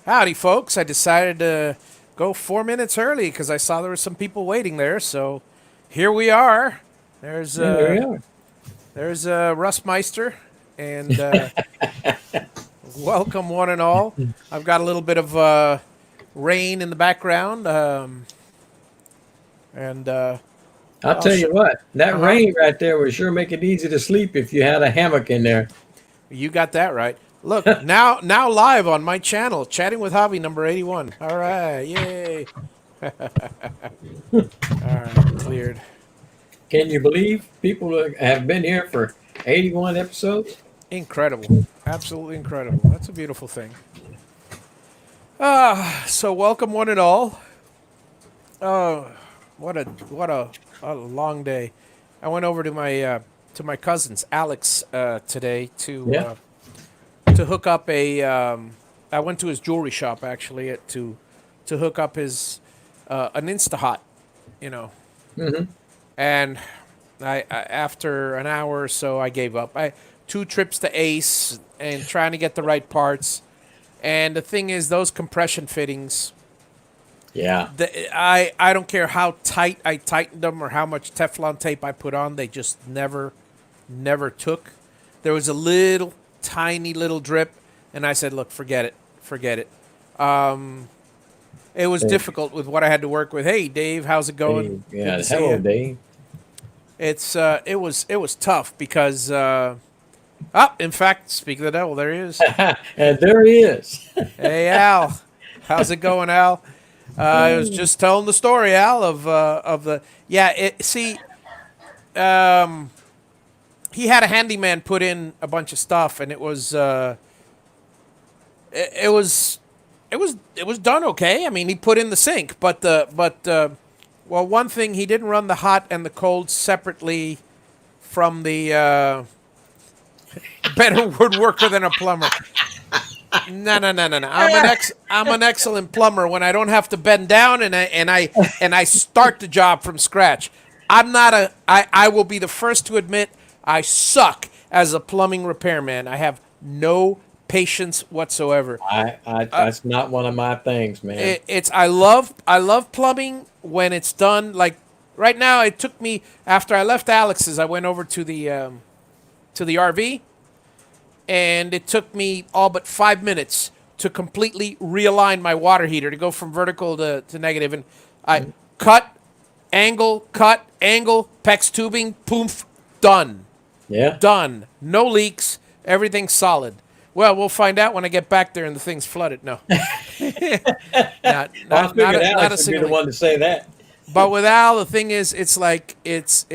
Howdy, folks. I decided to go 4 minutes early because I saw there were some people waiting there. So here we are. There's Yeah, there uh, we are. there's Russ Meister, and welcome one and all. I've got a little bit of rain in the background, and I'll I'll tell show. you what, that Uh huh. rain right there would sure make it easy to sleep if you had a hammock in there. You got that right. Look now live on my channel, chatting with Javi number 81. All right, yay! All right, cleared. Can you believe people have been here for 81 episodes? Incredible. Absolutely incredible. That's a beautiful thing. So welcome one and all. What a long day. I went over to my cousin's Alex today Yeah. to hook up a I went to his jewelry shop actually to hook up his an Instahot, you know. hmm And I after an hour or so I gave up. I two trips to Ace and trying to get the right parts. And the thing is, those compression fittings, Yeah. I don't care how tight I tightened them or how much Teflon tape I put on, they just never took. There was a little tiny little drip, and I said, "Look, forget it." It was Hey, difficult with what I had to work with. Hey, Dave, how's it going? Good yeah. to see Hello, you. Dave. It was tough because in fact, speak of the devil, there he is. And there he is. Hey, Al, how's it going, Al? I was just telling the story, Al, of the yeah. He had a handyman put in a bunch of stuff, and it was it was done okay. I mean, he put in the sink, well, one thing he didn't run the hot and the cold separately from the better woodworker than a plumber. No. I'm an excellent plumber when I don't have to bend down and I start the job from scratch. I'm not a I will be the first to admit I suck as a plumbing repairman. I have no patience whatsoever. That's not one of my things, man. It's I love plumbing when it's done like right now. It took me after I left Alex's. I went over to the RV, and it took me all but 5 minutes to completely realign my water heater to go from vertical to negative. And I cut, angle, PEX tubing, poof, done. Yeah. Done. No leaks, everything's solid. Well, we'll find out when I get back there and the thing's flooded. No, not Well, I not not figured a, not a Alex would be the single leak. one to say that. But with Al, the thing is, it's like it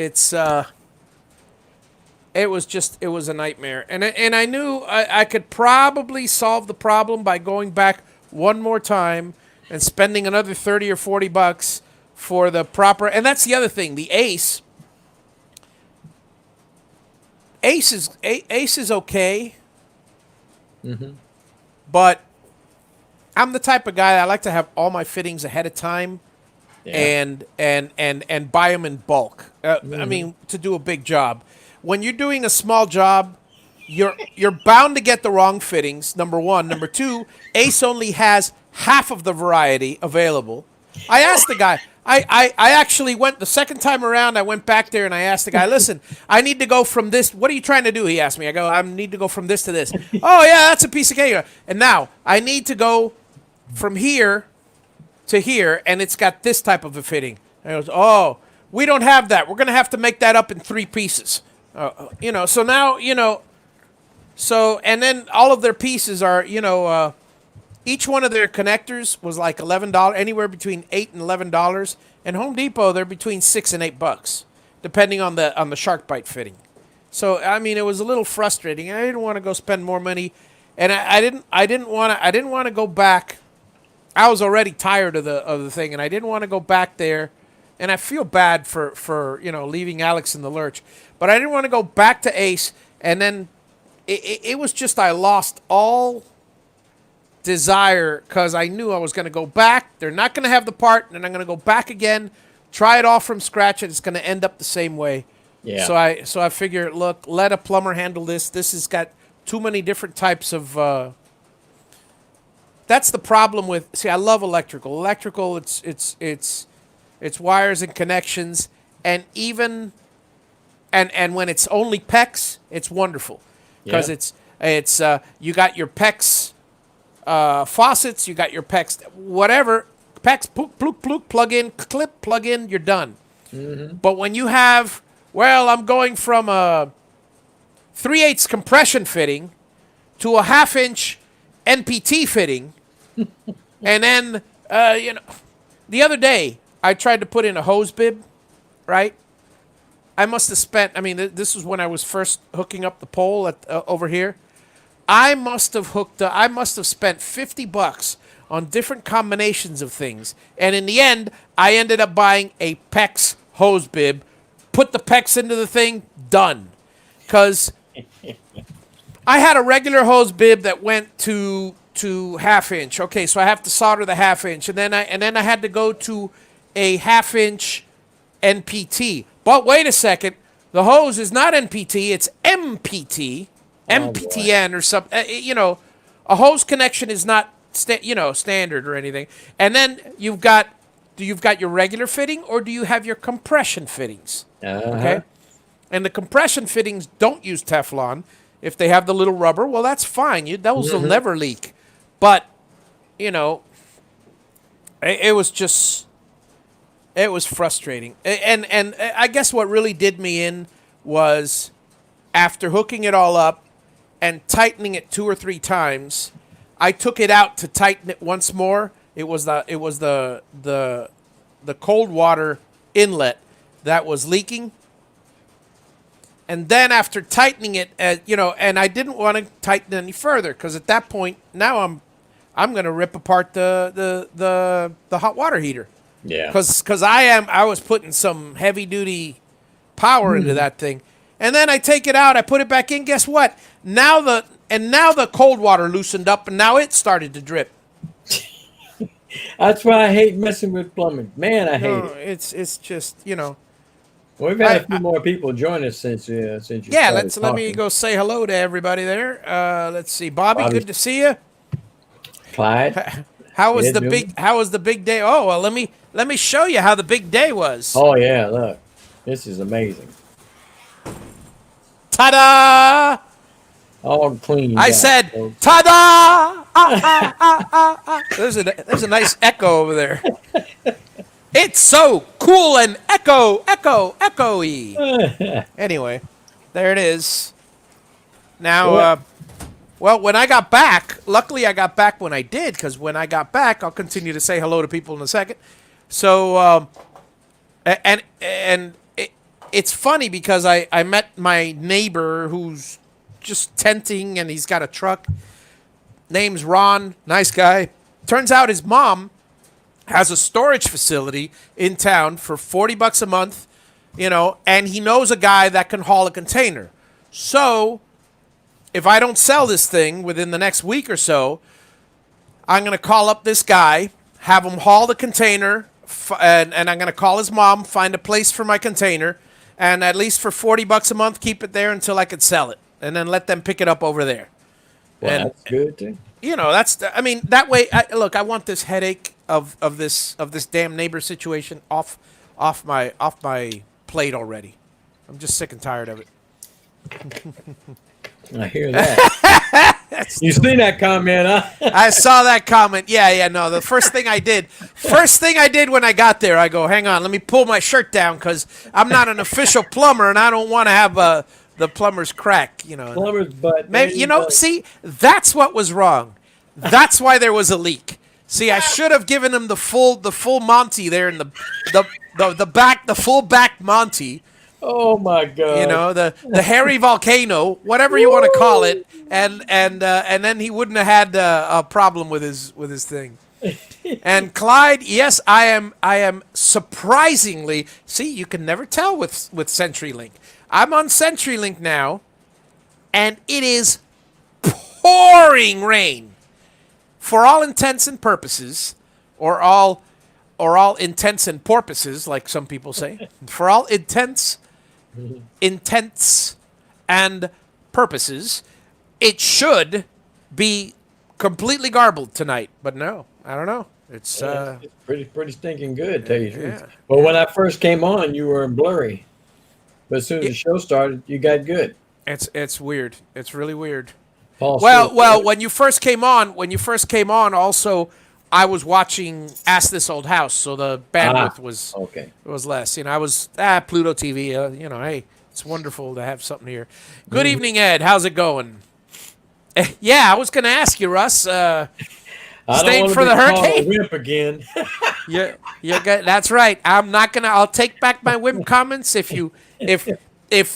was a nightmare, and I knew I could probably solve the problem by going back one more time and spending another 30 or 40 bucks for the proper. And that's the other thing. The Ace is okay, hmm but I'm the type of guy I like to have all my fittings ahead of time Yeah. and buy them in bulk. I hmm mean, to do a big job. When you're doing a small job, you're bound to get the wrong fittings. Number one, number two, Ace only has half of the variety available. I asked the guy. I actually went the second time around. I went back there and I asked the guy, "Listen, I need to go from this. What are you trying to do?" He asked me. I go, "I need to go from this to this." Oh yeah, that's a piece of cake. And now I need to go from here to here, and it's got this type of a fitting. And he goes, "Oh, we don't have that. We're gonna have to make that up in three pieces." So now so and then all of their pieces are each one of their connectors was like $11, anywhere between $8 and $11, and Home Depot they're between $6 and $8, depending on the shark bite fitting. So I mean, it was a little frustrating. I didn't want to go spend more money, and I didn't want to go back. I was already tired of the thing, and I didn't want to go back there. And I feel bad for leaving Alex in the lurch, but I didn't want to go back to Ace, and then it was just I lost all desire because I knew I was going to go back. They're not going to have the part, and I'm going to go back again, try it all from scratch, and it's going to end up the same way. Yeah. So I figure, look, let a plumber handle this. This has got too many different types of that's the problem with. See, I love electrical. Electrical, it's wires and connections, and even and when it's only PEX, it's wonderful because Yeah. it's you got your PEX faucets, you got your PEX whatever PEX plug in clip plug in, you're done. But when you have, well, I'm going from a 3/8 compression fitting to a 1/2 inch NPT fitting, and then the other day I tried to put in a hose bib, right? I must have spent. I mean, this was when I was first hooking up the pole at over here. I must have I must have spent $50 on different combinations of things, and in the end, I ended up buying a PEX hose bib. Put the PEX into the thing, done. Because I had a regular hose bib that went to 1/2 inch. Okay, so I have to solder the 1/2 inch, and then I had to go to a 1/2 inch NPT. But wait a second, the hose is not NPT; it's MPT, MPTN or something. A hose connection is not standard or anything. And then you've got your regular fitting, or do you have your compression fittings? Okay, and the compression fittings don't use Teflon. If they have the little rubber, well, that's fine. Those will never leak. But it was just. It was frustrating. And I guess what really did me in was after hooking it all up and tightening it 2 or 3 times, I took it out to tighten it once more. It was the cold water inlet that was leaking. And then after tightening it, and I didn't want to tighten it any further because at that point now I'm going to rip apart the hot water heater. Yeah. Because I was putting some heavy duty power into that thing, and then I take it out, I put it back in. Guess what? Now the cold water loosened up, and now it started to drip. That's why I hate messing with plumbing. Man, I hate it. It's just Well, we've had a few more people join us since you. Yeah, started let me talking. go say hello to everybody there. Let's see, Bobby, Bobby. good to see you. Clyde. How was Yeah, the doing big? it. How was the big day? Oh well, let me show you how the big day was. Oh yeah, look, this is amazing. Ta-da! All clean. I said, ta-da! There's a nice echo over there. It's so cool and echoey. Anyway, there it is. Now, well, when I got back, luckily I got back when I did, because when I got back, I'll continue to say hello to people in a second. So, it's funny because I met my neighbor who's just tenting, and he's got a truck. Name's Ron, nice guy. Turns out his mom has a storage facility in town for $40 a month, and he knows a guy that can haul a container. So, if I don't sell this thing within the next week or so, I'm going to call up this guy, have him haul the container, and I'm going to call his mom, find a place for my container, and at least for $40 a month, keep it there until I could sell it, and then let them pick it up over there. Well, And that's good too. that way. I want this headache of this damn neighbor situation off my plate already. I'm just sick and tired of it. I hear that. You seen that comment, huh? I saw that comment. Yeah, no. The first thing I did when I got there, I go, hang on, let me pull my shirt down because I'm not an official plumber and I don't want to have the plumber's crack. Plumber's butt. Maybe see, that's what was wrong. That's why there was a leak. See, I should have given him the full Monty there in the full back Monty. Oh my God! The hairy volcano, whatever you want to call it, and then he wouldn't have had a problem with his thing. And Clyde, yes, I am surprisingly. See, you can never tell with CenturyLink. I'm on CenturyLink now, and it is pouring rain. For all intents and purposes, or all intents and porpoises, like some people say, for all intents and purposes, it should be completely garbled tonight. But no, I don't know. It's It's pretty stinking good, tell you the truth. yeah, But yeah. when I first came on, you were blurry. But as soon as the show started, you got good. It's weird. It's really weird. Paul still Well, when you first came on, also I was watching Ask This Old House, so the bandwidth okay. was less. I was Pluto TV. Hey, it's wonderful to have something here. Good Mhm. evening, Ed. How's it going? Yeah, I was going to ask you, Russ. I don't Staying want for to the be called a hurricane? wimp again. You get. That's right. I'm not gonna. I'll take back my whim comments if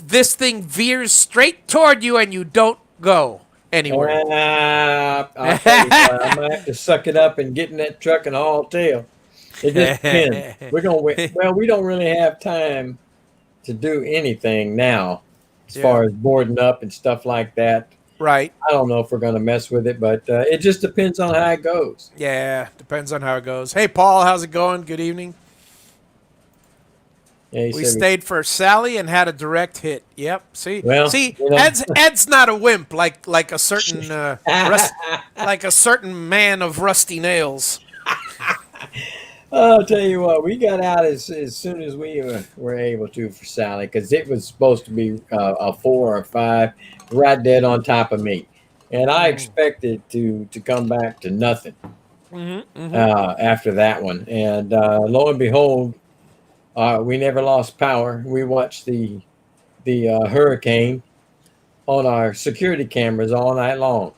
this thing veers straight toward you and you don't go anywhere. I'll tell you what, I might have to suck it up and get in that truck and haul tail. It just depends. We're gonna wait. Well, we don't really have time to do anything now, as Yeah. far as boarding up and stuff like that. Right. I don't know if we're gonna mess with it, but it just depends on how it goes. Yeah. Depends on how it goes. Hey, Paul. How's it going? Good evening. Yeah, he We said stayed for Sally and had a direct hit. Yep. See. Well, See. you know. Ed's not a wimp like a certain like a certain man of rusty nails. I'll tell you what, we got out as soon as we were able to for Sally because it was supposed to be a 4 or 5, right dead on top of me, and I expected to come back to nothing after that one. And lo and behold, we never lost power. We watched the hurricane on our security cameras all night long.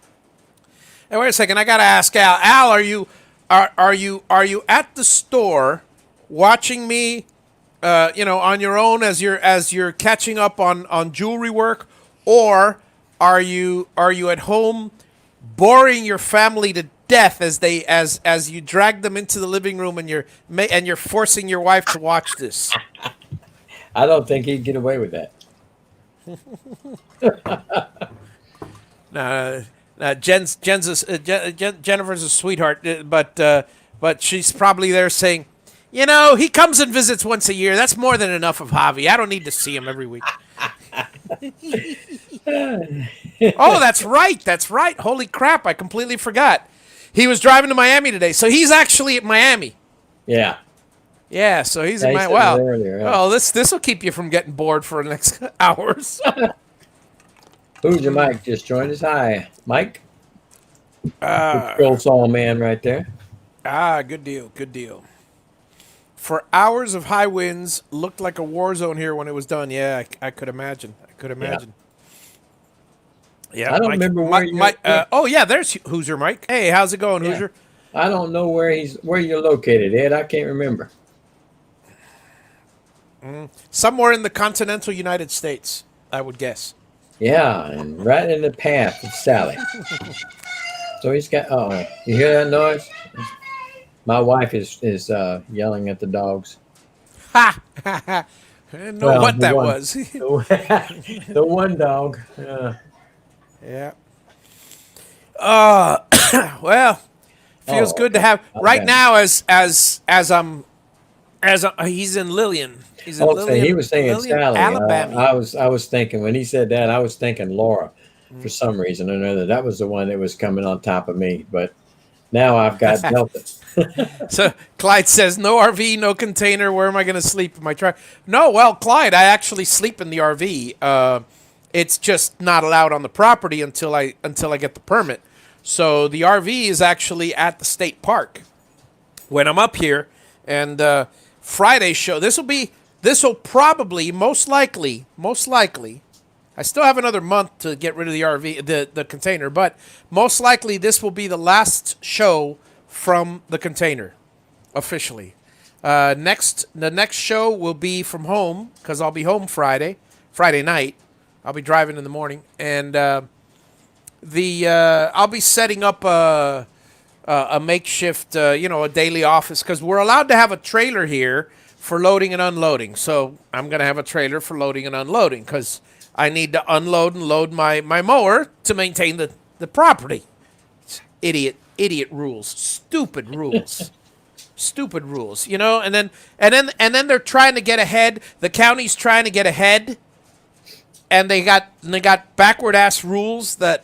Hey, wait a second. I gotta ask Al. Al, are you at the store watching me? On your own as you're catching up on jewelry work, or are you at home boring your family to death as you drag them into the living room and you're forcing your wife to watch this? I don't think he'd get away with that. Jennifer's a sweetheart, but she's probably there saying, he comes and visits once a year. That's more than enough of Javi. I don't need to see him every week. Oh, that's right. That's right. Holy crap! I completely forgot. He was driving to Miami today, so he's actually at Miami. Yeah. Yeah, so he's Yeah, in he Miami. said Well, it earlier, yeah. well, this will keep you from getting bored for the next hours. Who's your Mike? Just joined us. Hi, Mike. Uh, Control saw man right there. good deal. Good deal. For hours of high winds, looked like a war zone here when it was done. Yeah, I could imagine. I could imagine. Yeah, I don't remember where you. oh yeah, there's Hoosier Mike. Hey, how's it going, Yeah. Hoosier? I don't know where you're located, Ed. I can't remember. Somewhere in the continental United States, I would guess. Yeah, and right in the path of Sally. So he's got. Oh, you hear that noise? My wife is yelling at the dogs. Ha! I didn't know Well, what the that one. was. The one dog. Yeah. Well, feels Oh, good to have right okay. now he's in Lillian. He's in Okay, he was saying Lillian, Sally. Alabama. I was thinking when he said that, I was thinking Laura for some reason or another. That was the one that was coming on top of me. But now I've got Delta. So Clyde says, "No RV, no container. Where am I going to sleep in my truck?" No, well, Clyde, I actually sleep in the RV. It's just not allowed on the property until I get the permit. So the RV is actually at the state park when I'm up here. And Friday show, this will probably most likely. I still have another month to get rid of the RV, the container, but most likely this will be the last show from the container, officially. The next show will be from home because I'll be home Friday night. I'll be driving in the morning, and I'll be setting up a makeshift, a daily office because we're allowed to have a trailer here for loading and unloading. So I'm gonna have a trailer for loading and unloading because I need to unload and load my mower to maintain the property. Idiot rules, stupid rules. Stupid rules, and then they're trying to get ahead. The county's trying to get ahead, and they got backward ass rules that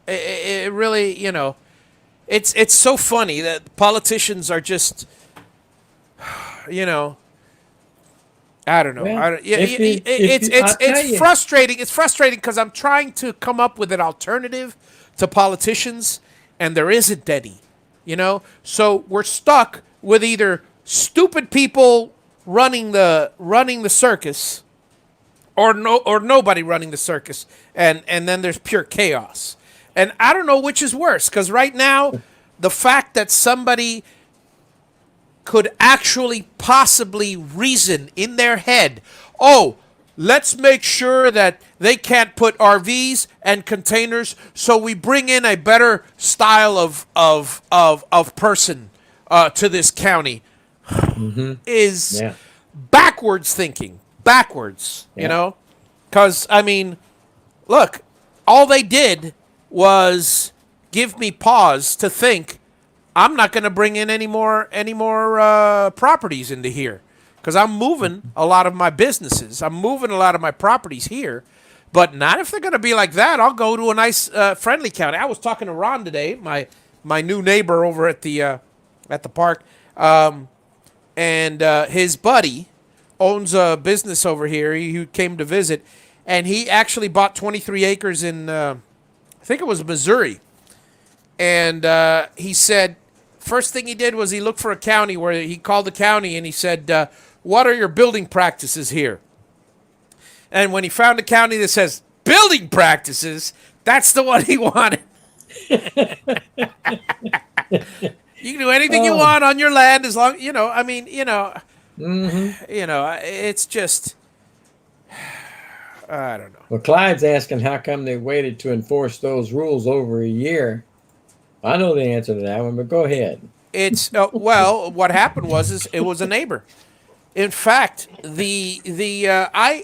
it really it's so funny that politicians are just, you know, I don't know. Well, I don't, yeah, if you, if you, I'll tell it's you, frustrating. It's frustrating because I'm trying to come up with an alternative to politicians, and there isn't any. You know, so we're stuck with either stupid people running the circus, or nobody running the circus, and then there's pure chaos. And I don't know which is worse because right now, the fact that somebody could actually possibly reason in their head, oh, let's make sure that they can't put RVs and containers, so we bring in a better style of person to this county, is yeah, backwards thinking. Backwards, you yeah. know? Because, I mean, look, all they did was give me pause to think I'm not going to bring in any more properties into here because I'm moving a lot of my businesses. I'm moving a lot of my properties here, but not if they're going to be like that. I'll go to a nice, friendly county. I was talking to Ron today, my new neighbor over at the park, and his buddy owns a business over here. He came to visit, and he actually bought 23 acres in, I think it was Missouri. And he said, first thing he did was he looked for a county where he called the county and he said, what are your building practices here? And when he found a county that says building practices, that's the one he wanted. You can do anything you Oh, want on your land as long, I mean, hmm. it's just, I don't know. Well, Clyde's asking how come they waited to enforce those rules over a year. I know the answer to that one, but go ahead. It's well, what happened was is it was a neighbor. In fact, I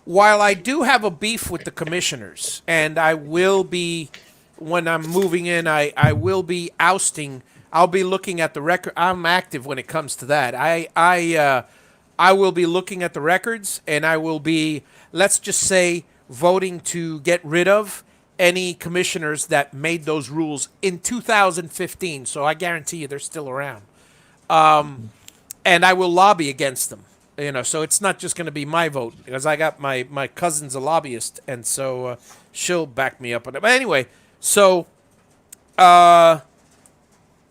while I do have a beef with the commissioners, and I will be when I'm moving in, I will be ousting. I'll be looking at the record. I'm active when it comes to that. I will be looking at the records, and I will be, let's just say, voting to get rid of any commissioners that made those rules in 2015. So I guarantee you they're still around. And I will lobby against them. So it's not just going to be my vote because I got my cousin's a lobbyist, and so she'll back me up on it. But anyway, so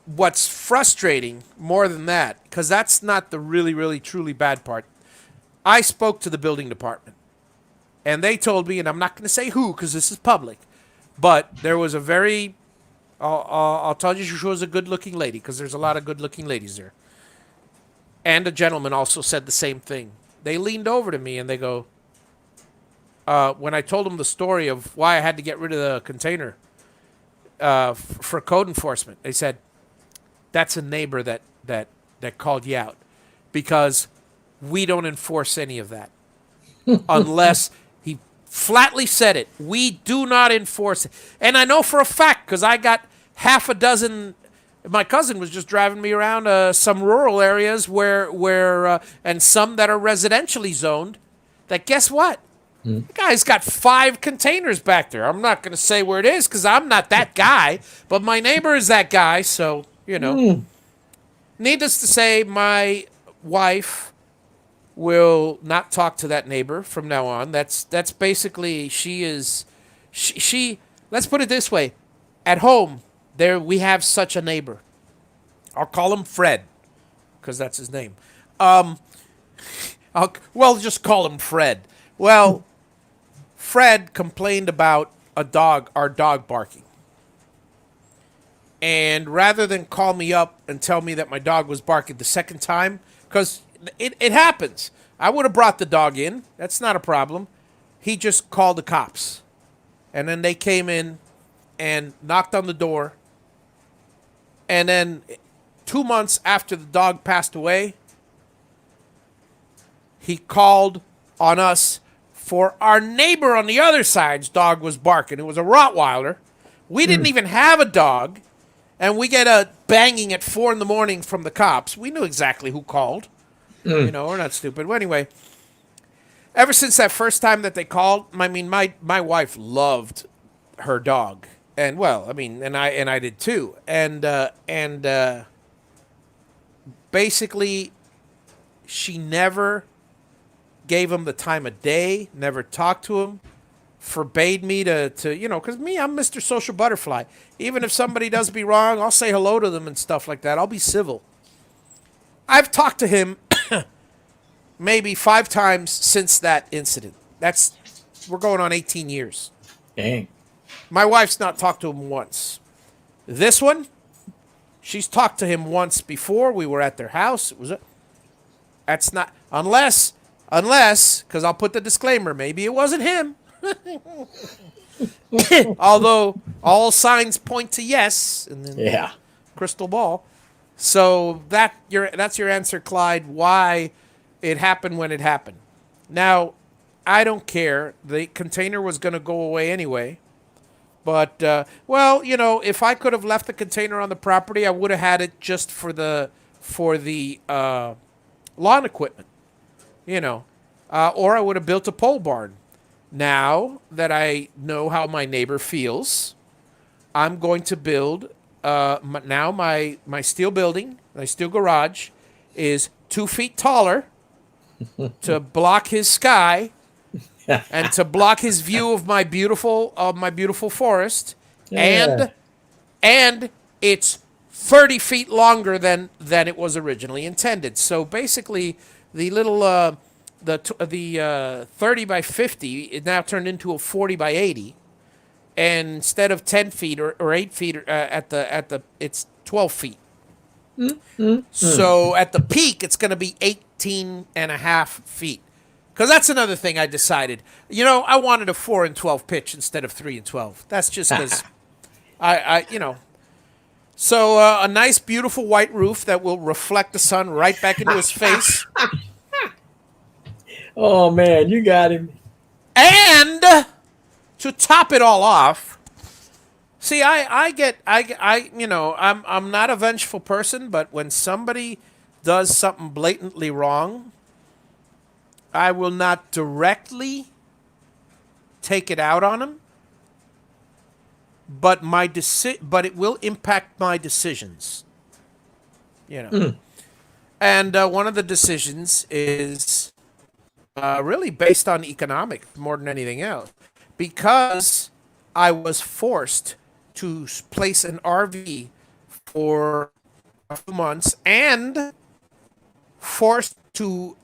what's frustrating more than that, because that's not the really, really, truly bad part. I spoke to the building department, and they told me, and I'm not going to say who because this is public, but there was a very, I'll tell you, she was a good-looking lady because there's a lot of good-looking ladies there. And a gentleman also said the same thing. They leaned over to me and they go, when I told them the story of why I had to get rid of the container for code enforcement, they said, that's a neighbor that called you out because we don't enforce any of that unless he flatly said it. We do not enforce it. And I know for a fact because I got half a dozen. My cousin was just driving me around some rural areas where and some that are residentially zoned. That guess what? The guy's got 5 containers back there. I'm not going to say where it is because I'm not that guy, but my neighbor is that guy. So needless to say, my wife will not talk to that neighbor from now on. That's basically she. Let's put it this way: at home, there we have such a neighbor. I'll call him Fred, because that's his name. Just call him Fred. Well, Fred complained about our dog barking. And rather than call me up and tell me that my dog was barking the second time, because it happens. I would have brought the dog in. That's not a problem. He just called the cops. And then they came in and knocked on the door. And then 2 months after the dog passed away, he called on us for our neighbor on the other side's dog was barking. It was a Rottweiler. We didn't even have a dog. And we get a banging at 4 a.m. from the cops. We knew exactly who called. We're not stupid. Well, anyway, ever since that first time that they called, I mean, my wife loved her dog. And well, I mean, and I did too. And basically, she never gave him the time of day. Never talked to him. Forbade me to because me, I'm Mr. Social Butterfly. Even if somebody does me wrong, I'll say hello to them and stuff like that. I'll be civil. I've talked to him maybe 5 times since that incident. We're going on 18 years. Dang. My wife's not talked to him once. This one, she's talked to him once before. We were at their house. That's not unless because I'll put the disclaimer. Maybe it wasn't him. Although all signs point to yes, and then Yeah. crystal ball. So that's your answer, Clyde. Why it happened when it happened. Now, I don't care. The container was going to go away anyway. But well, if I could have left the container on the property, I would have had it just for the lawn equipment, or I would have built a pole barn. Now that I know how my neighbor feels, I'm going to build. Now my steel building, my steel garage, is 2 feet taller to block his sky and to block his view of my beautiful forest, Yeah. and it's 30 feet longer than it was originally intended. So basically, the little the 30 by 50 it now turned into a 40 by 80, and instead of 10 feet or 8 feet at the it's 12 feet. So at the peak, it's going to be 18 and a half feet. Because that's another thing I decided. I wanted a 4 and 12 pitch instead of 3 and 12. That's just because I. So a nice, beautiful white roof that will reflect the sun right back into his face. Oh man, you got him. And to top it all off, see, I'm not a vengeful person, but when somebody does something blatantly wrong, I will not directly take it out on him, but but it will impact my decisions. And one of the decisions is really based on economic more than anything else, because I was forced to place an RV for a few months and forced to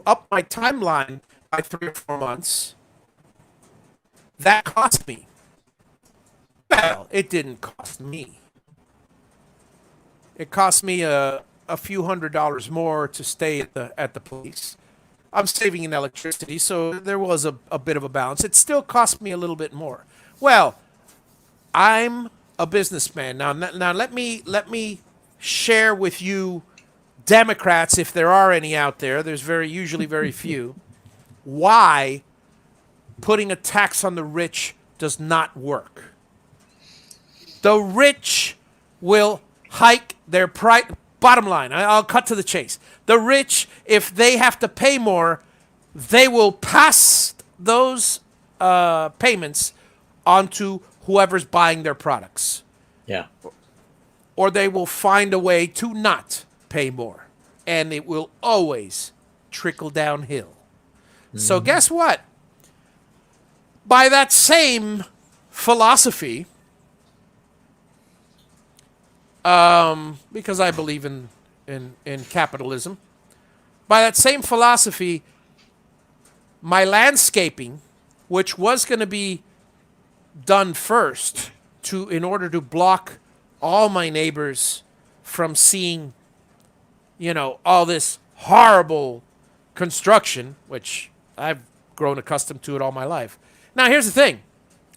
up my timeline by 3 or 4 months. That cost me. Well, it didn't cost me. It cost me a few $100s more to stay at the place. I'm saving in electricity, so there was a bit of a balance. It still cost me a little bit more. Well, I'm a businessman now. Now let me share with you, Democrats, if there are any out there. There's usually very few. Why putting a tax on the rich does not work. The rich will hike their price. Bottom line, I'll cut to the chase. The rich, if they have to pay more, they will pass those payments onto whoever's buying their products. Yeah. Or they will find a way to not pay more. And it will always trickle downhill. So guess what? By that same philosophy, because I believe in capitalism, by that same philosophy, my landscaping, which was going to be done first in order to block all my neighbors from seeing, all this horrible construction, which I've grown accustomed to it all my life. Now, here's the thing.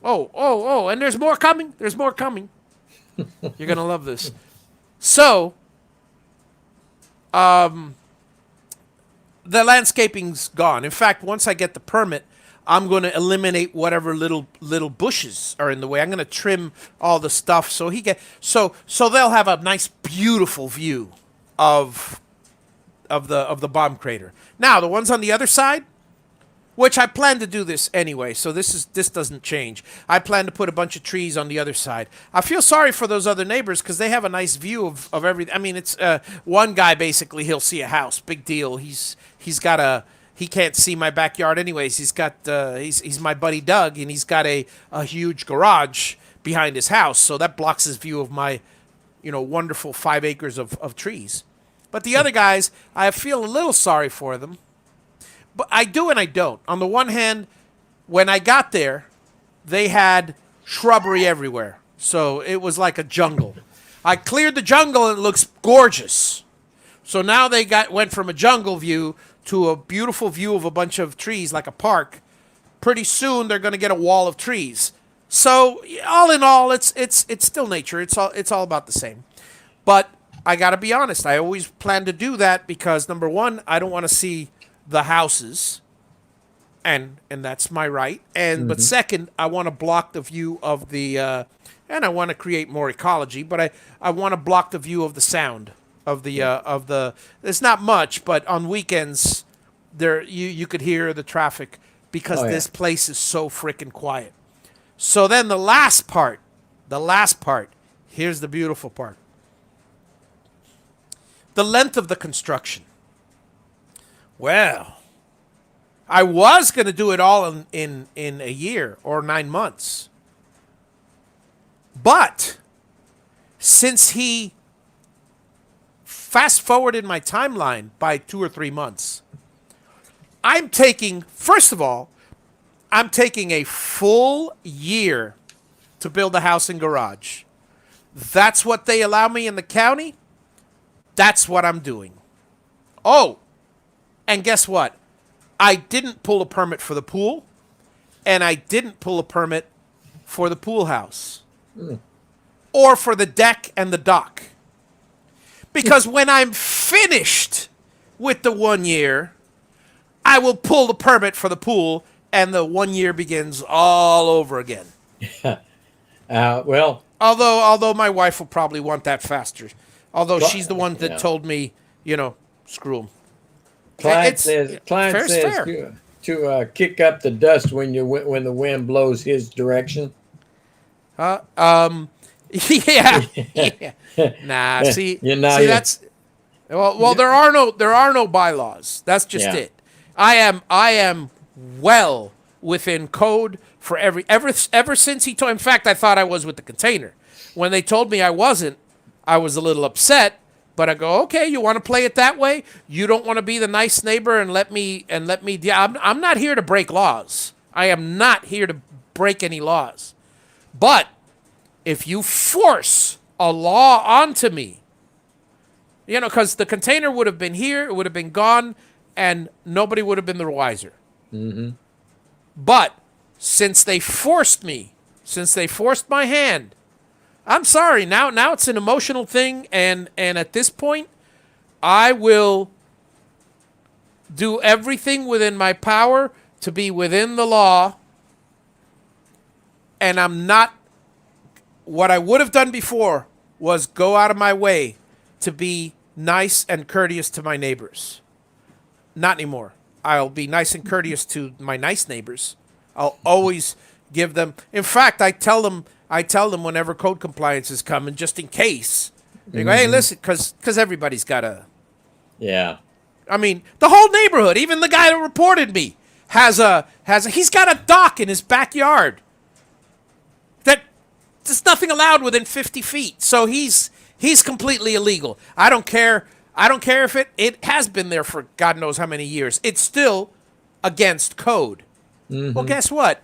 Oh, and there's more coming. There's more coming. You're going to love this. So, the landscaping's gone. In fact, once I get the permit, I'm going to eliminate whatever little bushes are in the way. I'm going to trim all the stuff so so they'll have a nice, beautiful view of the bomb crater. Now, the ones on the other side, which I plan to do this anyway. So this doesn't change. I plan to put a bunch of trees on the other side. I feel sorry for those other neighbors because they have a nice view of everything. I mean, it's one guy basically he'll see a house, big deal. He's got a he can't see my backyard anyways. He's got he's my buddy Doug, and he's got a huge garage behind his house, so that blocks his view of my wonderful 5 acres of trees. But the other guys, I feel a little sorry for them. But I do and I don't. On the one hand, when I got there, they had shrubbery everywhere. So it was like a jungle. I cleared the jungle and it looks gorgeous. So now they went from a jungle view to a beautiful view of a bunch of trees like a park. Pretty soon they're going to get a wall of trees. So all in all, it's still nature. It's all about the same. But I got to be honest. I always plan to do that because number one, I don't want to see the houses, and that's my right. And but second, I want to block the view of the, and I want to create more ecology. But I want to block the view of the sound of the. It's not much, but on weekends, there you could hear the traffic because this place is so freaking quiet. So then the last part, here's the beautiful part. The length of the construction. Well, I was going to do it all in a year or 9 months. But since he fast forwarded my timeline by 2 or 3 months, first of all, I'm taking a full year to build a house and garage. That's what they allow me in the county. That's what I'm doing. Oh, and guess what? I didn't pull a permit for the pool, and I didn't pull a permit for the pool house or for the deck and the dock. Because when I'm finished with the 1 year, I will pull the permit for the pool, and the 1 year begins all over again. Well, although my wife will probably want that faster. Although she's the one that told me, screw them. Client says to kick up the dust when the wind blows his direction. Yeah. Nah. See, that's well. There are no bylaws. That's just it. I am well within code for ever since he told. In fact, I thought I was with the container. When they told me I wasn't, I was a little upset. But I go, okay, you want to play it that way? You don't want to be the nice neighbor and let me. I'm not here to break laws. I am not here to break any laws. But if you force a law onto me, because the container would have been here, it would have been gone, and nobody would have been the wiser. Mm-hmm. But since they forced my hand, I'm sorry. Now it's an emotional thing, and at this point, I will do everything within my power to be within the law. And I'm not. What I would have done before was go out of my way to be nice and courteous to my neighbors. Not anymore. I'll be nice and courteous to my nice neighbors. I'll always give them. In fact, I tell them whenever code compliance is coming, just in case. They go, hey, listen, because everybody's got a. Yeah. I mean, the whole neighborhood, even the guy that reported me, he's got a dock in his backyard. That there's nothing allowed within 50 feet. So he's completely illegal. I don't care if it has been there for God knows how many years. It's still against code. Mm-hmm. Well, guess what?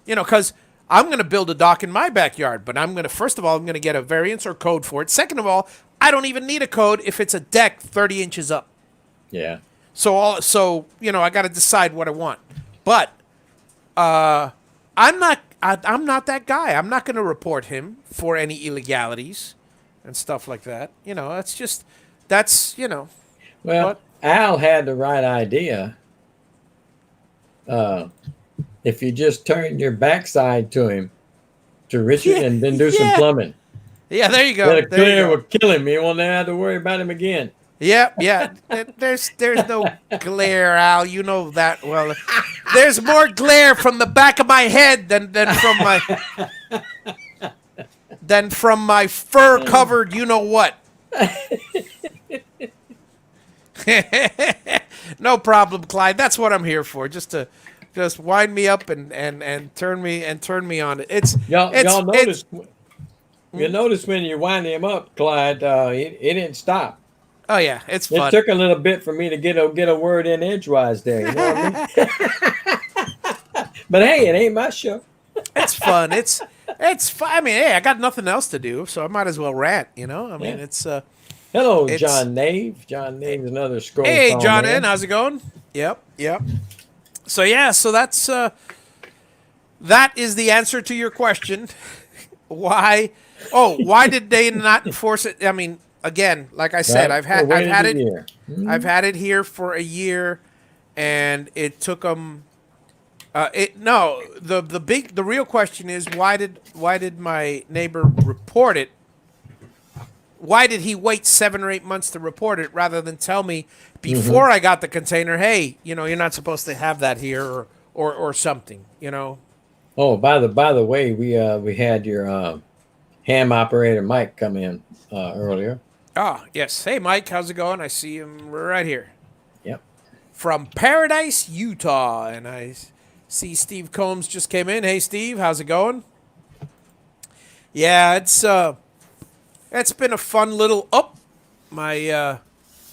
Because I'm going to build a dock in my backyard, but first of all, I'm going to get a variance or code for it. Second of all, I don't even need a code if it's a deck 30 inches up. Yeah. So I got to decide what I want. But I'm not that guy. I'm not going to report him for any illegalities and stuff like that. Well, Al had the right idea. If you just turn your backside to him, to Richard, and then do some plumbing. Yeah, there you go. That clear will kill him. You won't have to worry about him again. Yep, yeah. There's no glare, Al. You know that well. There's more glare from the back of my head than from my fur covered. You know what? No problem, Clyde. That's what I'm here for. Just wind me up and turn me on. Y'all It's notice you notice when you wind him up, Clyde, it didn't stop. oh yeah, it's It fun. took a little bit for me to get a word in edgewise there. You know what I mean? But hey, it ain't my show. It's fun. It's fun. I mean, hey, I got nothing else to do, so I might as well rant. You know, I mean, Yeah. it's Hello, it's John Nave. John Nave is another scroll hey, tall John N, man. how's it going? Yep, yep. So yeah, so that is the answer to your question. Why? Oh, why did they not enforce it? I mean, again, like I said, Right? They I've waited had a it year. I've had it here for a year, and it took them. It no the real question is why did my neighbor report it? Why did he wait 7 or 8 months to report it rather than tell me Hmm. before I got the container? Hey, you know you're not supposed to have that here or something. You know. Oh, by the way, we had your ham operator Mike come in earlier. Ah yes. Hey Mike, how's it going? I see him right here. Yep. From Paradise, Utah. And I see Steve Combs just came in. Hey, Steve, how's it going? Yeah, it's been a fun little my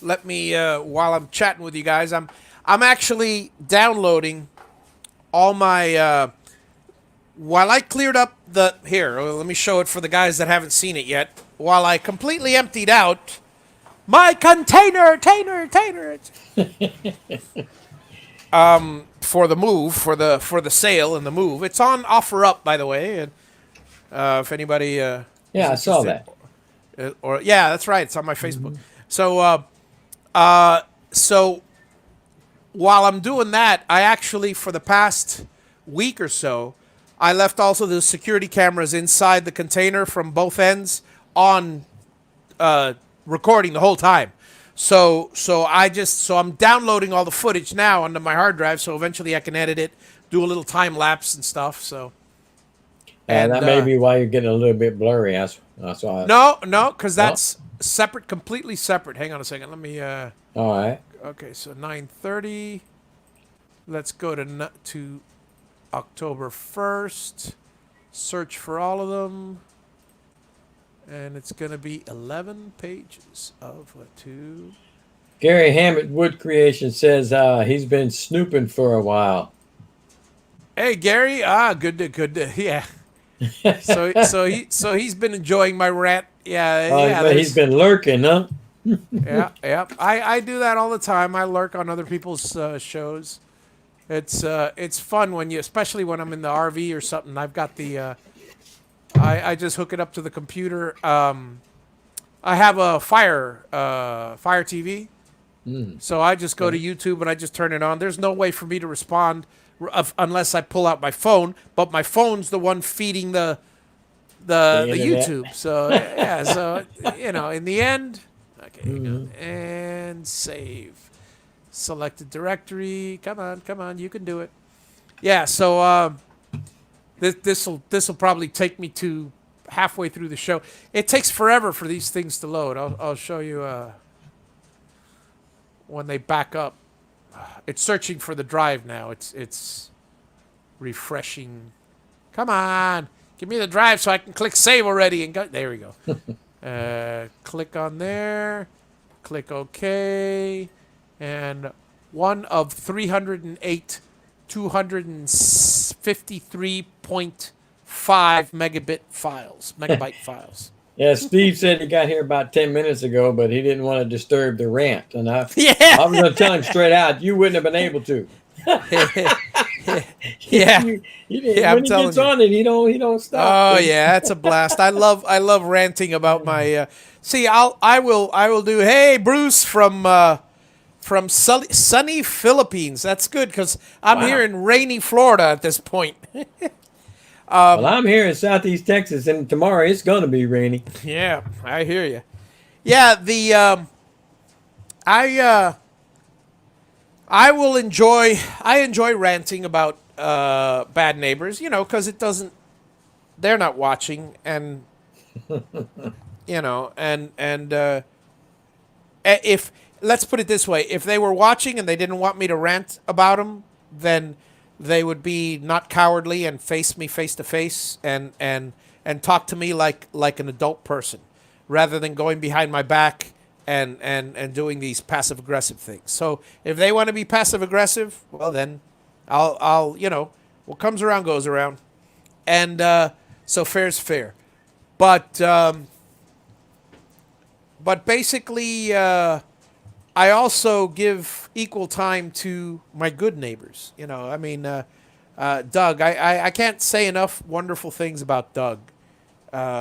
let me while I'm chatting with you guys, I'm actually downloading all my while I cleared up the here, let me show it for the guys that haven't seen it yet. While I completely emptied out my container, for the move for the sale and the move. It's on offer up, by the way, and if anybody is Yeah, I saw interested, that. or yeah, that's right. It's on my Facebook. So so while I'm doing that, I actually for the past week or so, I left also the security cameras inside the container from both ends on recording the whole time. So I'm downloading all the footage now onto my hard drive. So eventually I can edit it, do a little time lapse and stuff. So and That may be why you're getting a little bit blurry. I saw it. no, because Oh, that's separate, completely separate. Hang on a second. Let me. all right. Okay, so 9:30. Let's go to October 1st. Search for all of them. And it's going to be 11 pages of two. Gary Hammett Wood Creation says he's been snooping for a while. Hey Gary, good to yeah. So he's been enjoying my rant. Yeah, yeah. But he's been lurking, huh? Yeah. I do that all the time. I lurk on other people's shows. It's fun when you, especially when I'm in the RV or something. I've got the I just hook it up to the computer. I have a Fire TV. So I just go to YouTube and I just turn it on. There's no way for me to respond unless I pull out my phone. But my phone's the one feeding the internet. YouTube. So yeah, so in the end, okay, hang on. And save. Selected directory. Come on, you can do it. Yeah. So this will probably take me to halfway through the show. It takes forever for these things to load. I'll show you when they back up. It's searching for the drive now. It's refreshing. Come on, give me the drive so I can click save already and go. There we go. Click on there. Click OK, and one of 308 253.5 megabyte files. Yeah, Steve said he got here about 10 minutes ago, but he didn't want to disturb the rant. And Yeah, I was going to tell him straight out, you wouldn't have been able to. yeah, Didn't, yeah. I'm when he telling gets you. on it, he don't stop. Oh yeah, it's a blast. I love ranting about my. See, I will do. Hey, Bruce from sunny Philippines. That's good because I'm here Wow. in rainy Florida at this point. Well, I'm here in Southeast Texas, and tomorrow it's going to be rainy. Yeah, I hear you. Yeah, I I will enjoy. I enjoy ranting about bad neighbors. Because it doesn't. They're not watching, and if let's put it this way, if they were watching and they didn't want me to rant about them, then they would be not cowardly and face me face to face and talk to me like an adult person, rather than going behind my back and doing these passive aggressive things. So if they want to be passive aggressive, well then, I'll what comes around goes around, and so fair's fair, but. But basically, I also give equal time to my good neighbors. I mean, Doug. I can't say enough wonderful things about Doug.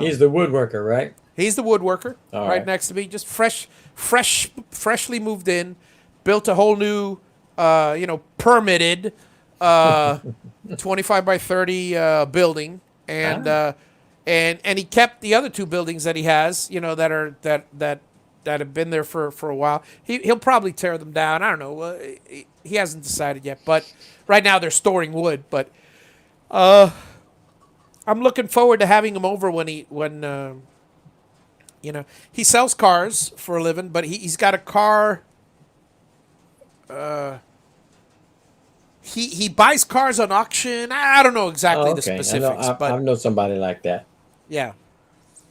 He's the woodworker, right? He's the woodworker All right right. next to me, just freshly moved in, built a whole new, permitted, 25 by 30 building, and Ah. and he kept the other two buildings that he has, that have been there for a while. He'll probably tear them down. I don't know. He hasn't decided yet, but right now they're storing wood. But I'm looking forward to having him over when he sells cars for a living, but he's got a car. He buys cars on auction. I don't know exactly Oh, the okay. specifics, I but know somebody like that. yeah.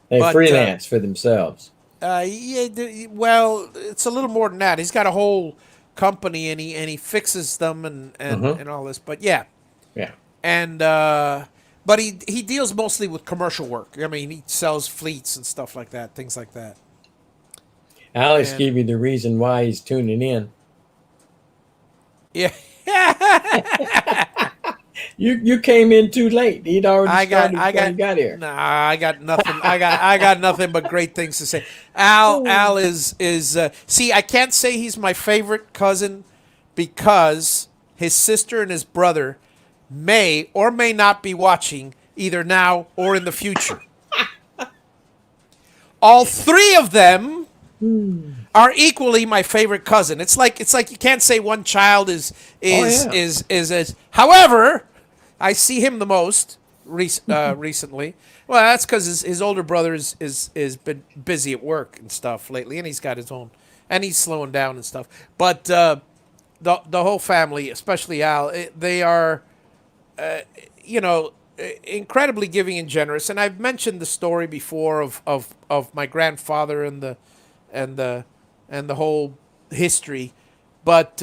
They But freelance for themselves. yeah, well, it's a little more than that. He's got a whole company, and he fixes them and all this. But yeah, Yeah. and but he deals mostly with commercial work. I mean, he sells fleets and stuff like that, things like that. Alex And gave you the reason why he's tuning in. yeah, You came in too late. He'd already started I before got you got here. nah, I got nothing. I got nothing but great things to say. Al is see, I can't say he's my favorite cousin because his sister and his brother may or may not be watching either now or in the future. All three of them are equally my favorite cousin. It's like you can't say one child is is Oh, yeah. is is is. However, I see him the most recently. Well, that's because his older brother is been busy at work and stuff lately, and he's got his own, and he's slowing down and stuff. But the whole family, especially Al, they are you know, incredibly giving and generous. And I've mentioned the story before of my grandfather and the and the whole history. But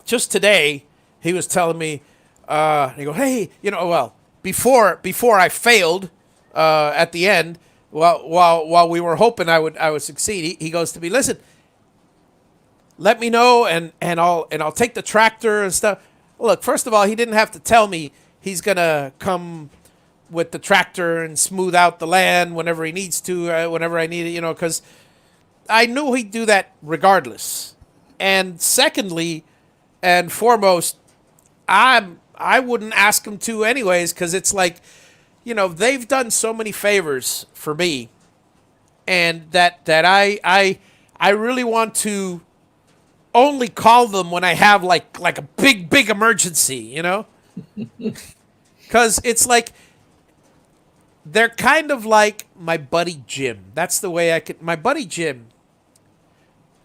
just today, he was telling me, he go, hey, well, before I failed at the end, while we were hoping I would succeed, he goes to me, listen, let me know and I'll take the tractor and stuff. Look, first of all, he didn't have to tell me he's gonna come with the tractor and smooth out the land whenever he needs to, whenever I need it, because I knew he'd do that regardless. And secondly, and foremost, I wouldn't ask him to anyways, because it's like, they've done so many favors for me, and that I really want to only call them when I have like a big emergency, because it's like they're kind of like my buddy Jim. That's the way I could. My buddy Jim.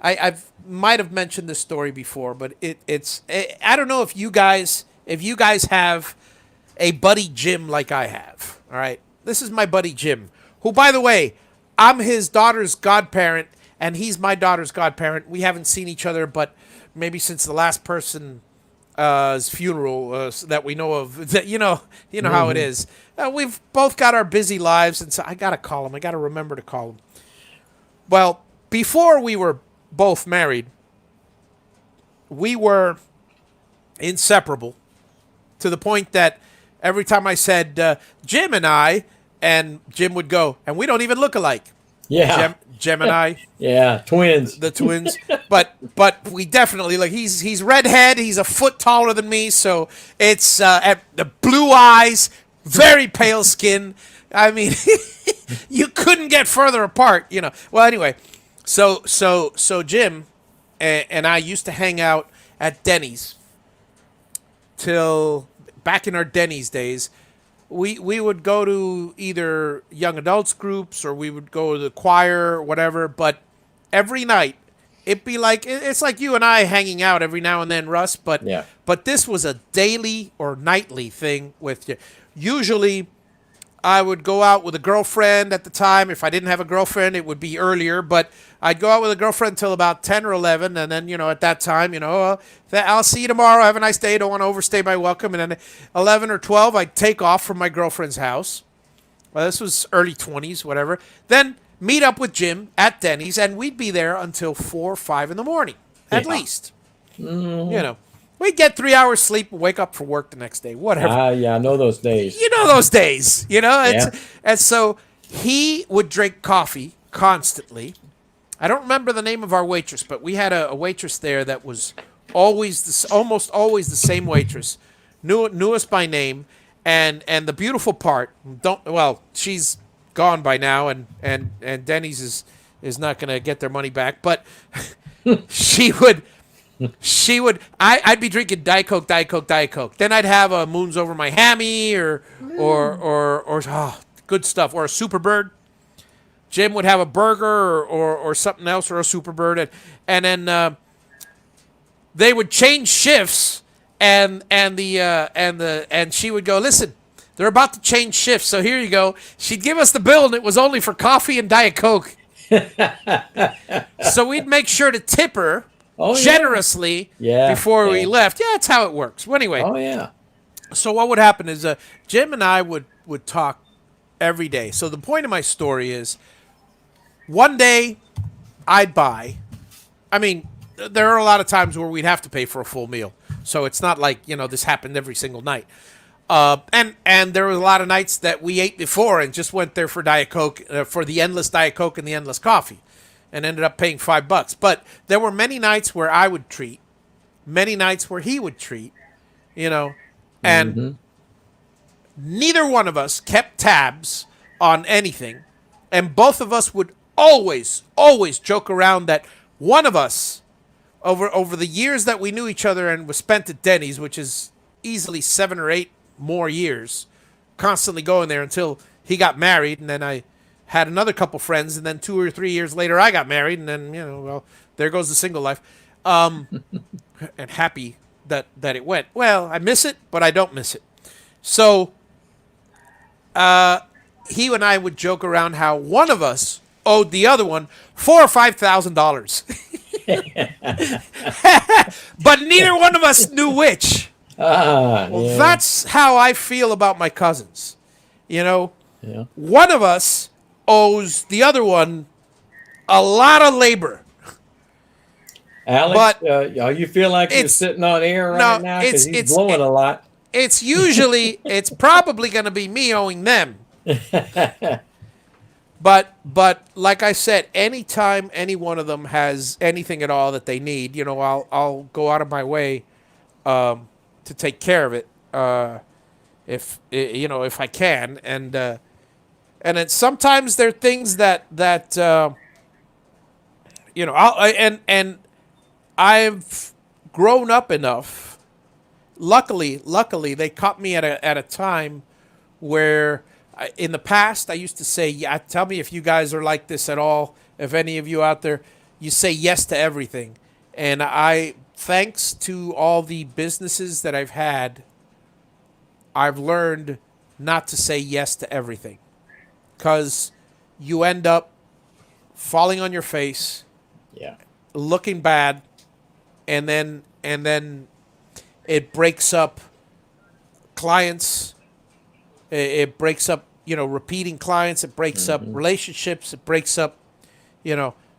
I've might have mentioned this story before, but it's I don't know if you guys have a buddy Jim like I have. All right, this is my buddy Jim, who, by the way, I'm his daughter's godparent, and he's my daughter's godparent. We haven't seen each other, but maybe since the last person's funeral that we know of. That how it is. We've both got our busy lives, and so I gotta call him. I gotta remember to call him. Well, before we were both married, we were inseparable to the point that every time I said Jim and Jim would go, and we don't even look alike. Yeah. Gemini, Yeah. Twins. the twins, but we definitely he's redhead. He's a foot taller than me, so it's the blue eyes, very pale skin. I mean, you couldn't get further apart, Well, anyway, so Jim, and I used to hang out at Denny's till back in our Denny's days. We would go to either young adults groups or we would go to the choir or whatever. But every night, it'd be like it's like you and I hanging out every now and then, Russ. But Yeah. but this was a daily or nightly thing with you. Usually, I would go out with a girlfriend at the time. If I didn't have a girlfriend, it would be earlier, but I'd go out with a girlfriend until about 10 or 11. And then, at that time, I'll see you tomorrow. Have a nice day. Don't want to overstay my welcome. And then 11 or 12, I'd take off from my girlfriend's house. Well, this was early 20s, whatever. Then meet up with Jim at Denny's, and we'd be there until 4 or 5 in the morning, at least. We'd get 3 hours sleep and wake up for work the next day, whatever. Yeah, I know those days. You know those days, Yeah. And so he would drink coffee constantly. I don't remember the name of our waitress, but we had a waitress there that was almost always the same waitress, knew us by name, and the beautiful part, she's gone by now, and Denny's is not going to get their money back, but she would. I'd be drinking Diet Coke, Diet Coke, Diet Coke. Then I'd have a Moons Over My Hammy or good stuff, or a Superbird. Jim would have a burger or something else, or a Superbird, and then they would change shifts, and she would go, listen, they're about to change shifts, so here you go. She'd give us the bill, and it was only for coffee and Diet Coke. So we'd make sure to tip her. Generously before we left. Yeah, that's how it works. Well, anyway. Oh, yeah. So what would happen is Jim and I would talk every day. So the point of my story is one day I'd buy. I mean, there are a lot of times where we'd have to pay for a full meal. So it's not like, this happened every single night. And there were a lot of nights that we ate before and just went there for Diet Coke, for the endless Diet Coke and the endless coffee, and ended up paying $5. But there were many nights where I would treat, many nights where he would treat, and neither one of us kept tabs on anything. And both of us would always joke around that one of us, over the years that we knew each other and was spent at Denny's, which is easily 7 or 8 more years, constantly going there until he got married, and then I had another couple friends, and then 2 or 3 years later I got married, and then there goes the single life, and happy that it went well. I miss it, but I don't miss it. So he and I would joke around how one of us owed the other one $4,000 or $5,000, but neither one of us knew which. That's how I feel about my cousins. One of us owes the other one a lot of labor. Alex, you feel like you're sitting on air right now because he's blowing a lot. It's probably going to be me owing them. But like I said, anytime any one of them has anything at all that they need, I'll go out of my way to take care of it if I can, and then sometimes there are things that I've grown up enough. Luckily, they caught me at a time where in the past I used to say, yeah. Tell me if you guys are like this at all. If any of you out there, you say yes to everything, and thanks to all the businesses that I've had, I've learned not to say yes to everything, because you end up falling on your face, looking bad, and then it breaks up clients. It breaks up, repeating clients. It breaks up relationships. It breaks up,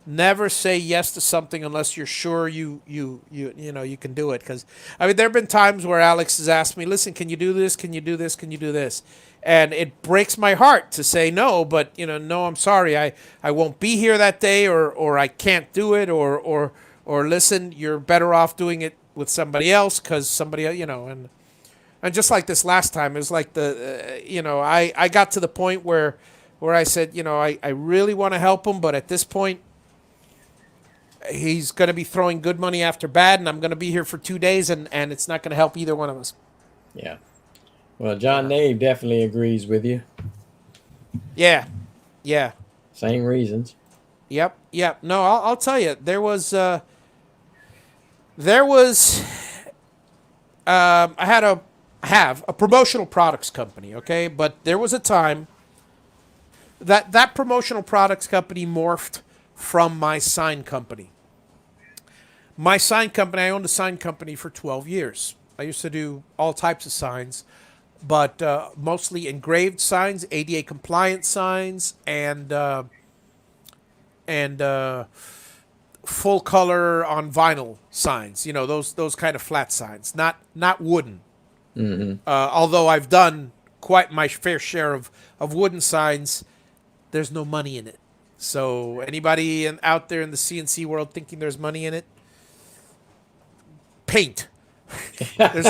Never say yes to something unless you're sure you can do it. Because there have been times where Alex has asked me, "Listen, can you do this? Can you do this? Can you do this?" And it breaks my heart to say no, but no, I'm sorry, I won't be here that day, or I can't do it, or listen, you're better off doing it with somebody else because somebody, and just like this last time, it was like I got to the point where I said, I really want to help him, but at this point, he's going to be throwing good money after bad, and I'm going to be here for 2 days, and it's not going to help either one of us. Yeah. Well, John Nave definitely agrees with you. Yeah, yeah, Same reasons. yep. No, I'll tell you, there was I have a promotional products company, okay, but there was a time that promotional products company morphed from my sign company. My sign company, I owned a sign company for 12 years. I used to do all types of signs, but mostly engraved signs, ADA compliant signs, and full color on vinyl signs. You know, those kind of flat signs, not wooden. Although I've done quite my fair share of wooden signs, there's no money in it. So anybody out there in the CNC world thinking there's money in it, paint. There's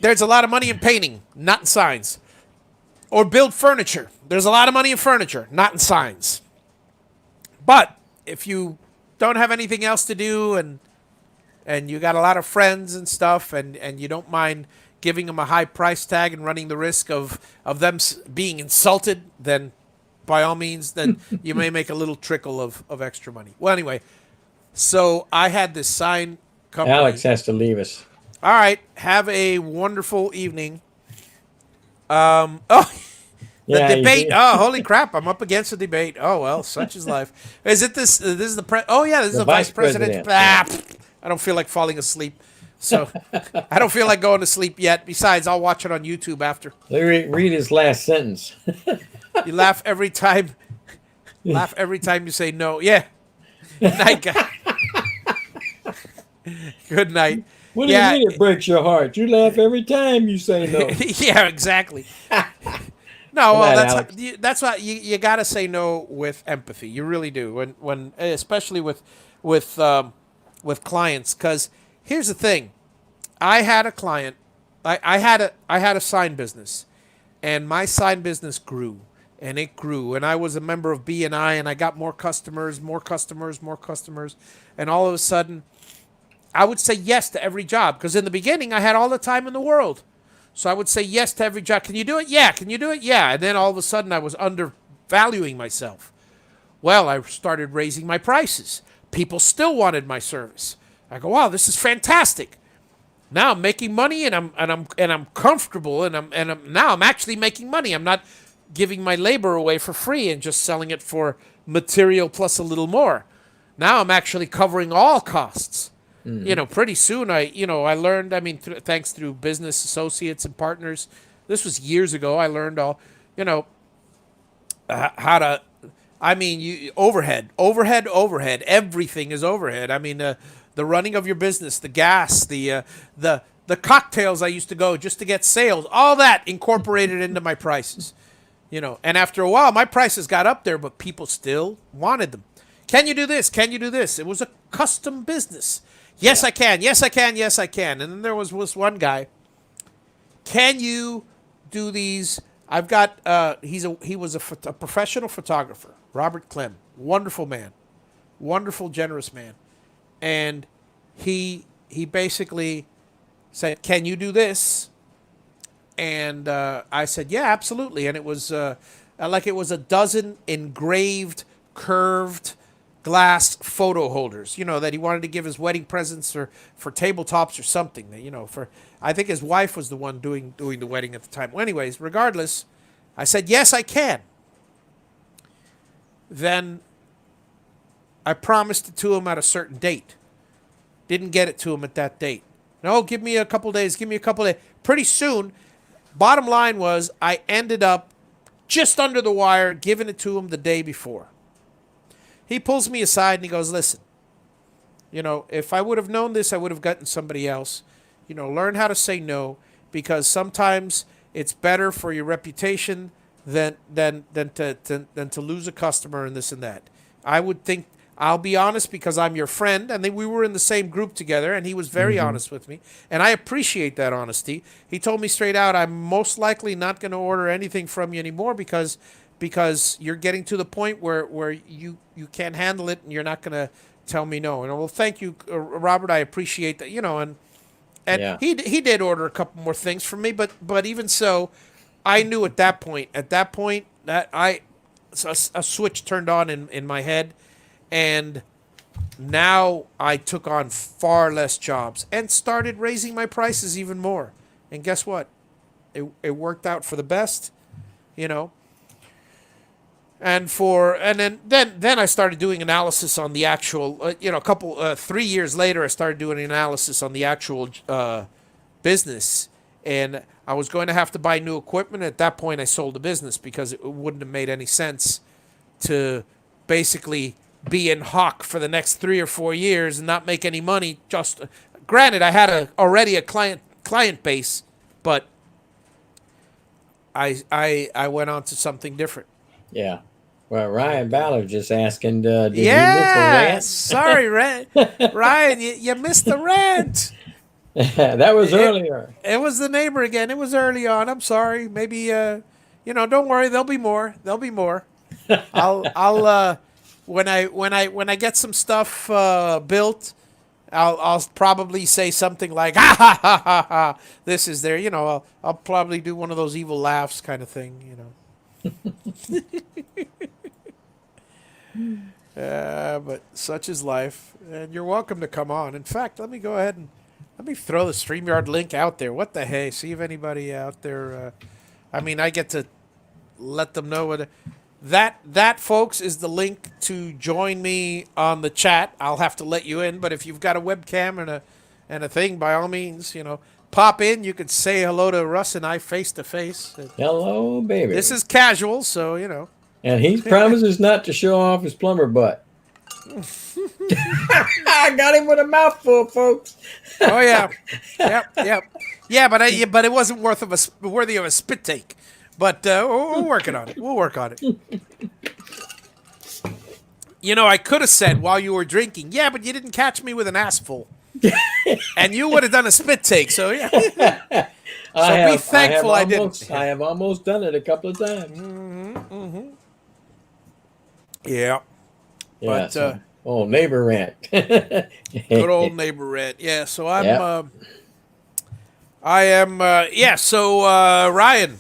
there's a lot of money in painting, not in signs. Or build furniture. There's a lot of money in furniture, not in signs. But if you don't have anything else to do, and you got a lot of friends and stuff, and you don't mind giving them a high price tag and running the risk of them being insulted, then by all means, then you may make a little trickle of extra money. Well, anyway, so I had this sign company. Alex has to leave us. All right, have a wonderful evening. Oh, the Yeah, debate. Oh, holy crap! I'm up against a debate. Oh well, such is life. Is it this? This is the Oh yeah, this is The the vice vice president. president, I don't feel like falling asleep, so I don't feel like going to sleep yet. Besides, I'll watch it on YouTube after. Read his last sentence. You laugh every time. Laugh every time you say no. Yeah. Good night, guys. Good night. What do you mean it breaks your heart? You laugh every time you say no. Yeah, exactly. No, well, Right, that's Alex. that's why you got to say no with empathy. You really do. When especially with clients, because here's the thing. I had a client. I had a sign business, and my sign business grew, and it grew, and I was a member of BNI, and I got more customers, more customers, more customers, and all of a sudden, I would say yes to every job, because in the beginning I had all the time in the world. So I would say yes to every job. Can you do it? Yeah. Can you do it? Yeah. And then all of a sudden I was undervaluing myself. Well, I started raising my prices. People still wanted my service. I go, wow, this is fantastic. Now I'm making money, and I'm comfortable, and now I'm actually making money. I'm not giving my labor away for free and just selling it for material plus a little more. Now I'm actually covering all costs. Pretty soon I learned, thanks through business associates and partners. This was years ago. I learned all, how to, overhead. Everything is overhead. The running of your business, the gas, the cocktails I used to go just to get sales, all that incorporated into my prices. And after a while, my prices got up there, but people still wanted them. Can you do this? Can you do this? It was a custom business. Yes, I can. Yes, I can. Yes, I can. And then there was one guy. Can you do these? I've got. He was a professional photographer, Robert Clem. Wonderful man, wonderful, generous man, and he basically said, "Can you do this?" And I said, "Yeah, absolutely." And it was it was a dozen engraved, curved glass photo holders, that he wanted to give his wedding presents or for tabletops or something. For I think his wife was the one doing the wedding at the time. Well, anyways, regardless, I said, yes, I can. Then I promised it to him at a certain date. Didn't get it to him at that date. No, give me a couple days. Give me a couple days. Pretty soon, bottom line was I ended up just under the wire giving it to him the day before. He pulls me aside and he goes, listen, if I would have known this, I would have gotten somebody else. Learn how to say no, because sometimes it's better for your reputation than to lose a customer and this and that. I would think, I'll be honest, because I'm your friend, and then we were in the same group together, and he was very honest with me, and I appreciate that honesty. He told me straight out, I'm most likely not going to order anything from you anymore because you're getting to the point where you can't handle it, and you're not going to tell me no. And well, thank you, Robert. I appreciate that. And Yeah. he did order a couple more things from me, but even so, I knew at that point that a switch turned on in my head, and now I took on far less jobs and started raising my prices even more. And guess what? It worked out for the best, you know. And then I started doing analysis on the actual, a couple 3 years later, I started doing analysis on the actual business, and I was going to have to buy new equipment. At that point, I sold the business because it wouldn't have made any sense to basically be in hawk for the next 3 or 4 years and not make any money. Just granted, I had already a client base, but I went on to something different. Yeah. Well, Ryan Ballard just asking, did he miss a Yeah, rant? sorry, Ryan, you missed the rant. That was It, earlier. it was the neighbor again. It was early on. I'm sorry. Maybe don't worry. There'll be more. There'll be more. I'll when I get some stuff built, I'll probably say something like ha ha ha ha ha. This is there. I'll probably do one of those evil laughs kind of thing. But such is life, and you're welcome to come on. In fact, let me go ahead and let me throw the StreamYard link out there. What the hey? See if anybody out there. I get to let them know what that folks is the link to join me on the chat. I'll have to let you in, but if you've got a webcam and a thing, by all means, pop in. You could say hello to Russ and I face to face. Hello, baby. This is casual, so And he promises not to show off his plumber butt. I got him with a mouthful, folks. Oh yeah, yep. Yeah, but it wasn't worthy of a spit take. But we're working on it. We'll work on it. I could have said while you were drinking, yeah, but you didn't catch me with an ass full, and you would have done a spit take. So yeah. Be thankful I didn't. I have almost done it a couple of times. Yeah. Yeah. Neighbor rant. Good old neighbor rant. Yeah. So I'm. Yep. So Ryan,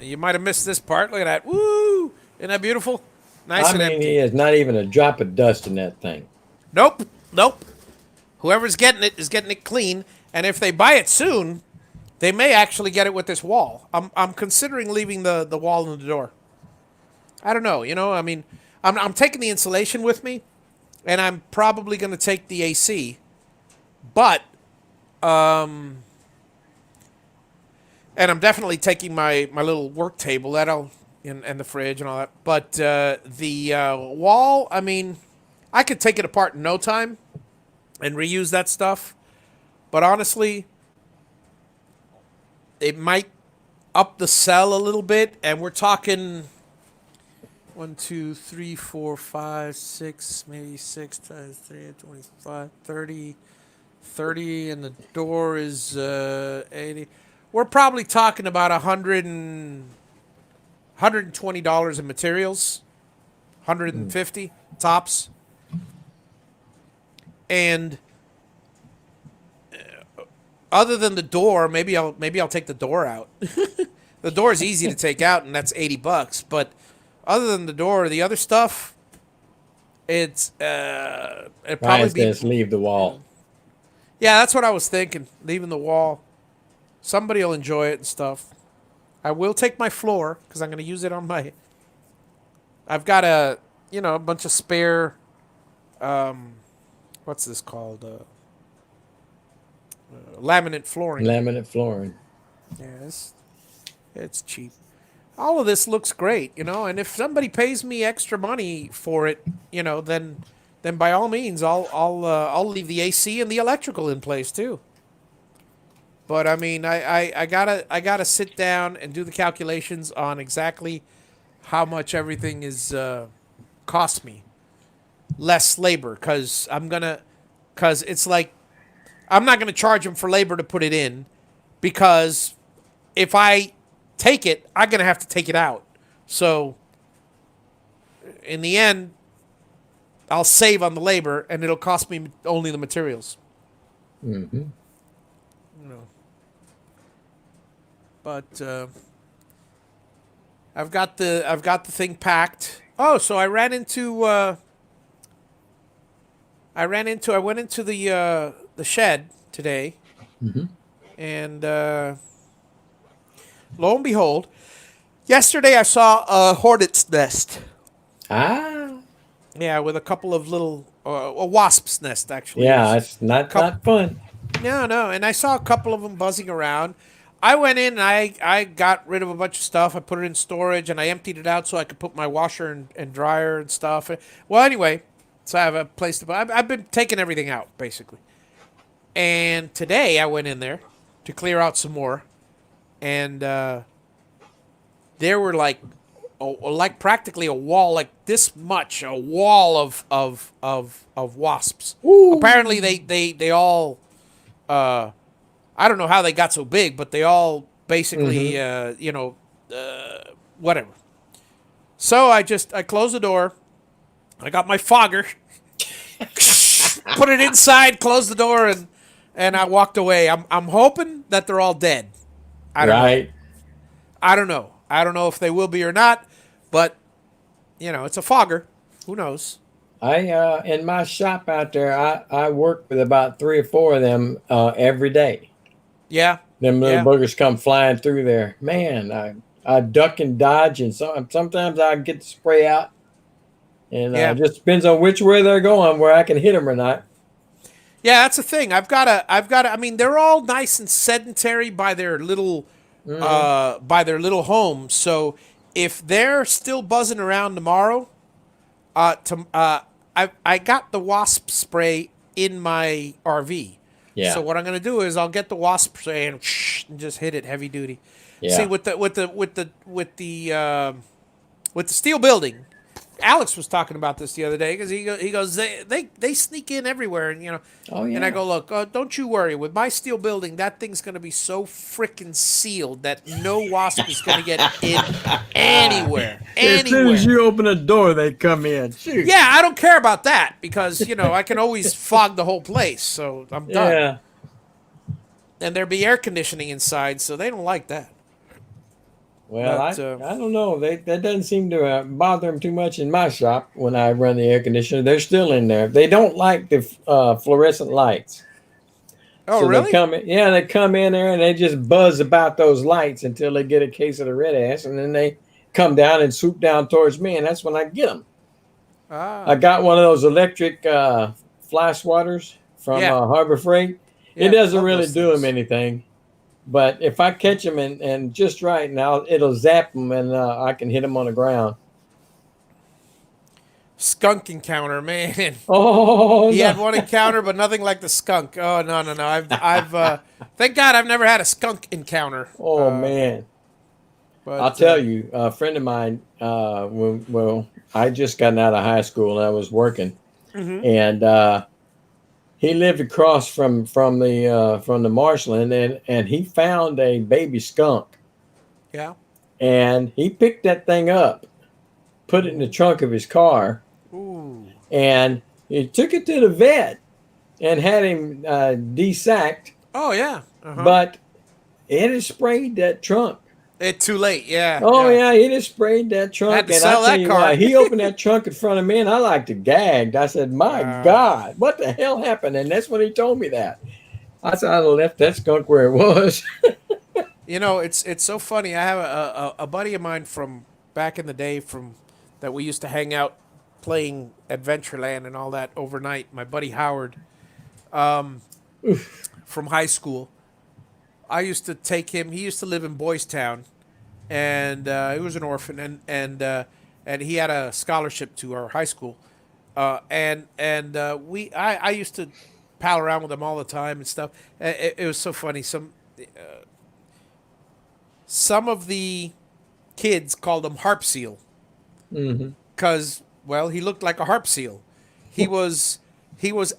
you might have missed this part. Look at that. Woo! Isn't that beautiful? Nice and empty. He has not even a drop of dust in that thing. Nope. Whoever's getting it is getting it clean, and if they buy it soon, they may actually get it with this wall. I'm considering leaving the wall and the door. I don't know. I'm taking the insulation with me, and I'm probably going to take the AC, but and I'm definitely taking my little work table and the fridge and all that. But the wall, I could take it apart in no time and reuse that stuff. But honestly, it might up the sell a little bit, and we're talking 1, 2, 3, 4, 5, 6, maybe 6 times 3, 25, 30, 30, and the door is 80. We're probably talking about $120 in materials, 150 tops, and other than the door, maybe I'll take the door out. The door is easy to take out, and that's $80. But other than the door, the other stuff, it probably says leave the wall. Yeah, that's what I was thinking. Leaving the wall. Somebody will enjoy it and stuff. I will take my floor because I'm going to use it on my. I've got a bunch of spare. What's this called? Laminate flooring. Laminate flooring. Yes, it's cheap. All of this looks great, and if somebody pays me extra money for it, then by all means, I'll leave the AC and the electrical in place too. But I gotta sit down and do the calculations on exactly how much everything is cost me, less labor, because it's like I'm not gonna charge them for labor to put it in, because if I take it, I'm gonna have to take it out. So in the end, I'll save on the labor, and it'll cost me only the materials. Mm-hmm. You know. But I've got the thing packed. Oh, so I went into the shed today, Mm-hmm. and lo and behold, yesterday I saw a hornet's nest. Ah, Yeah, with a couple of little a wasp's nest actually. It yeah, was it's not couple, not fun. no, no, and I saw a couple of them buzzing around. I went in and I got rid of a bunch of stuff. I put it in storage and I emptied it out so I could put my washer and dryer and stuff. Well, anyway, so I have a place to put. I've been taking everything out basically. And today I went in there to clear out some more, and there were like practically a wall, like this much, a wall of wasps. Apparently, Ooh. they all I don't know how they got so big, but they all basically Mm-hmm. whatever. So I closed the door. I got my fogger, put it inside, closed the door, and I walked away. I'm hoping that they're all dead. I don't know. Right. I don't know. I don't know if they will be or not, but it's a fogger. Who knows? I in my shop out there, I work with about three or four of them every day. Yeah, Them little yeah, boogers come flying through there. Man, I duck and dodge, and sometimes I get the spray out, and yeah, it just depends on which way they're going, where I can hit them or not. yeah. That's the thing. I've got to. I mean, they're all nice and sedentary Hmm. by their little homes. So if they're still buzzing around tomorrow, I got the wasp spray in my RV. So Yeah, what I'm gonna do is I'll get the wasp spray and, and just hit it heavy duty. See yeah. with the steel building. Alex was talking about this the other day because he goes they sneak in everywhere and. Oh And I yeah. go, look, don't you worry. With my steel building, that thing's going to be so freaking sealed that no wasp is going to get in anywhere. As soon as Anywhere. you open a door, they come in. Shoot. Yeah, I don't care about that because, I can always fog the whole place. So I'm done. Yeah. And there'll be air conditioning inside, so they don't like that. Well, But, I don't know. That doesn't seem to bother them too much in my shop when I run the air conditioner. They're still in there. They don't like the fluorescent lights, oh, so they really? come in. Yeah, they come in there and they just buzz about those lights until they get a case of the red ass, and then they come down and swoop down towards me, and that's when I get them. I Ah. got one of those electric fly swatters from Yeah. Harbor Freight. It Yeah. doesn't Love really those do them things. anything. But if I catch them and just right now, it'll zap them and I can hit them on the ground. Skunk encounter, man. Oh He no! had one encounter, but nothing like the skunk. Oh, no, no, no. Thank God I've never had a skunk encounter. Oh man! I'll But tell you, a friend of mine. Well, I just gotten out of high school and I was working, hmm and he lived across from the marshland, and he found a baby skunk, yeah. and he picked that thing up, put it in the trunk of his car, Ooh. and he took it to the vet and had him desacked, Oh yeah. Uh huh. but it had sprayed that trunk. It's too late. Yeah. Oh Yeah. yeah, he just sprayed that Had trunk, to and I sell tell that you car. what, he opened that trunk in front of me, and I like to gagged. I said, "My Wow. God, what the hell happened?" And that's when he told me that. I said, "I'd have left that skunk where it was." It's so funny. I have a buddy of mine from back in the day from that we used to hang out playing Adventureland and all that overnight. My buddy Howard from high school. I used to take him. He used to live in Boys Town, and he was an orphan, and he had a scholarship to our high school, I used to pal around with him all the time and stuff. It was so funny. Some of the kids called him Harp Seal Hmm. because well he looked like a harp seal. He was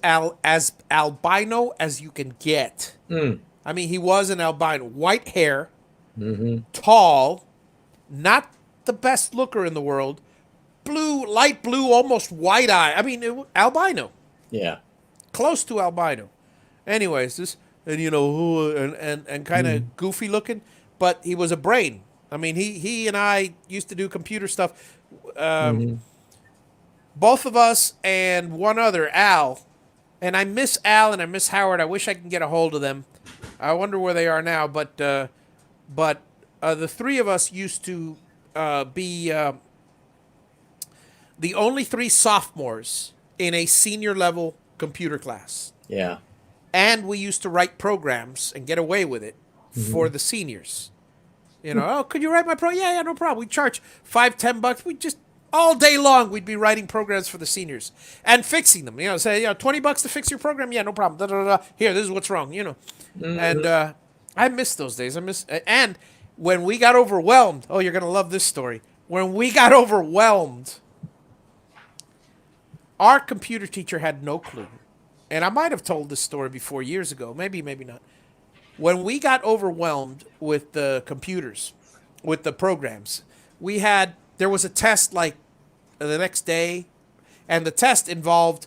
as albino as you can get. Mm. I mean, he was an albino, white hair, Hmm. tall, not the best looker in the world, blue, light blue, almost white eye. I mean, albino, Yeah. close to albino. Anyways, this and and kind Mm-hmm. of goofy looking, but he was a brain. I mean, he and I used to do computer stuff. Um, Mm-hmm. both of us and one other, Al, and I miss Al and I miss Howard. I wish I can get a hold of them. I wonder where they are now. But the three of us used to be the only three sophomores in a senior level computer class. Yeah. And we used to write programs and get away with it Mm-hmm. for the seniors. Oh, could you write my program? Yeah, no problem. We charge $5, $10. We just all day long we'd be writing programs for the seniors and fixing them. Say $20 to fix your program. Yeah, no problem. Da, da, da, da. Here, this is what's wrong. And Mm-hmm. I miss those days. And when we got overwhelmed. Oh, you're gonna love this story. When we got overwhelmed, our computer teacher had no clue. And I might have told this story before years ago. Maybe, maybe not. When we got overwhelmed with the computers, with the programs, there was a test like the next day, and the test involved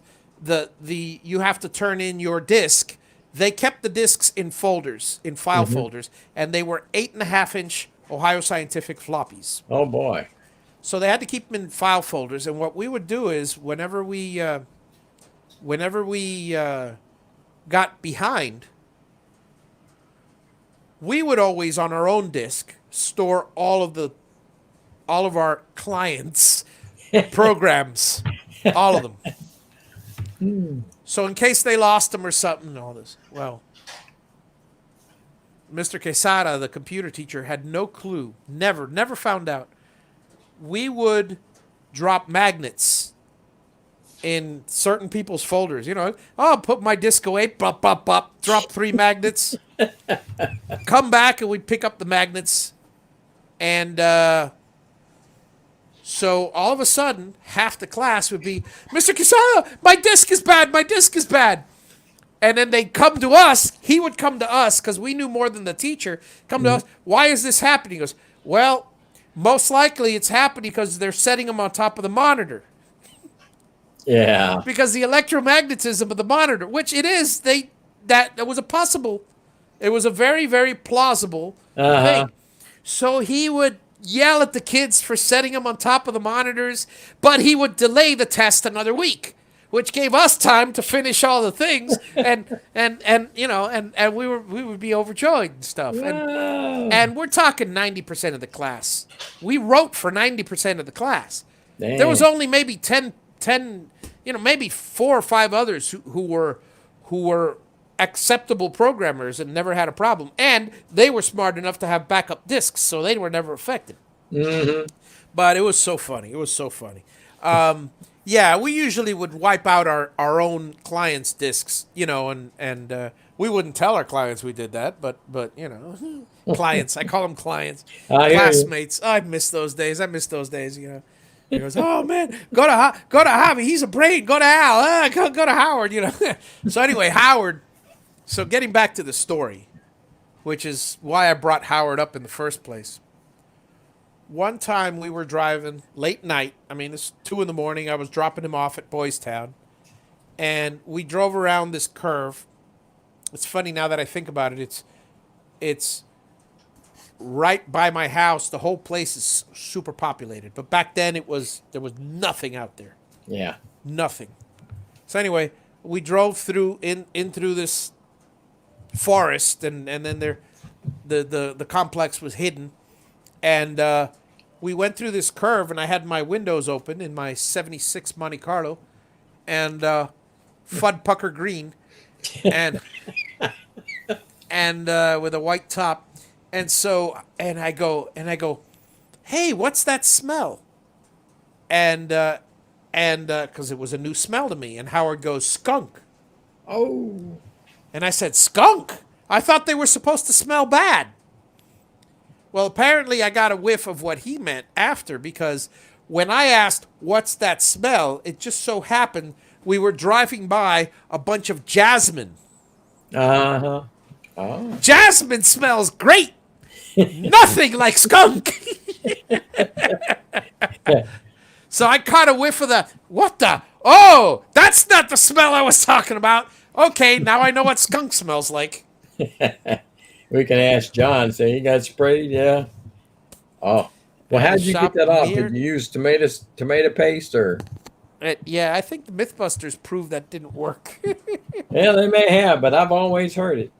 you have to turn in your disk. They kept the disks in folders, in file Mm-hmm. folders, and they were 8.5-inch Ohio Scientific floppies. Oh boy. So they had to keep them in file folders. And what we would do is whenever we got behind, we would always on our own disk store all of our clients' programs, all of them. So in case they lost them or something, all this. Well, Mr. Quesada, the computer teacher, had no clue. Never found out. We would drop magnets in certain people's folders. I'll put my disco 8, bop, bop, bop, drop 3 magnets, come back, and we'd pick up the magnets. And so all of a sudden, half the class would be, Mr. Quesada, my disc is bad, my disc is bad. And then they'd come to us. He would come to us because we knew more than the teacher. Come to us. Why is this happening? He goes, well, most likely it's happening because they're setting them on top of the monitor. Yeah. Because the electromagnetism of the monitor, which it is, that was a possible. It was a very, very plausible Uh-huh. thing. So he would yell at the kids for setting them on top of the monitors, but he would delay the test another week, which gave us time to finish all the things, and we would be overjoyed and stuff. Wow. And we're talking 90% of the class. We wrote for 90% of the class. Damn. There was only maybe 10, maybe 4 or 5 others who were acceptable programmers and never had a problem. And they were smart enough to have backup disks, so they were never affected. Mm-hmm. But it was so funny. It was so funny. Yeah, we usually would wipe out our own clients' disks, and we wouldn't tell our clients we did that, but clients. I call them clients, I hear you. classmates. I miss those days. He goes, oh man, go to Javi. He's a brain. Go to Al. Go to Howard. So anyway, Howard. So getting back to the story, which is why I brought Howard up in the first place. One time we were driving late night. I mean, it's 2 a.m. I was dropping him off at Boys Town, and we drove around this curve. It's funny now that I think about it. It's right by my house. The whole place is super populated, but back then there was nothing out there, Yeah. nothing. So anyway, we drove through in through this forest, and then the complex was hidden, and we went through this curve, and I had my windows open in my '76 Monte Carlo, and Fudd Pucker Green, and with a white top. And so, and I go, hey, what's that smell? And because it was a new smell to me. And Howard goes, skunk. Oh. And I said, skunk? I thought they were supposed to smell bad. Well, apparently I got a whiff of what he meant after, because when I asked, what's that smell? It just so happened we were driving by a bunch of jasmine. Uh-huh. Oh. Jasmine smells great. Nothing like skunk. So I caught a whiff of the, what the? Oh, that's not the smell I was talking about. Okay, now I know what skunk smells like. We can ask John. Say he got sprayed. Yeah. Oh. Well, how And did you get shop that off? Did near. you use tomato paste or? Yeah, I think the Mythbusters proved that didn't work. Yeah, they may have, but I've always heard it.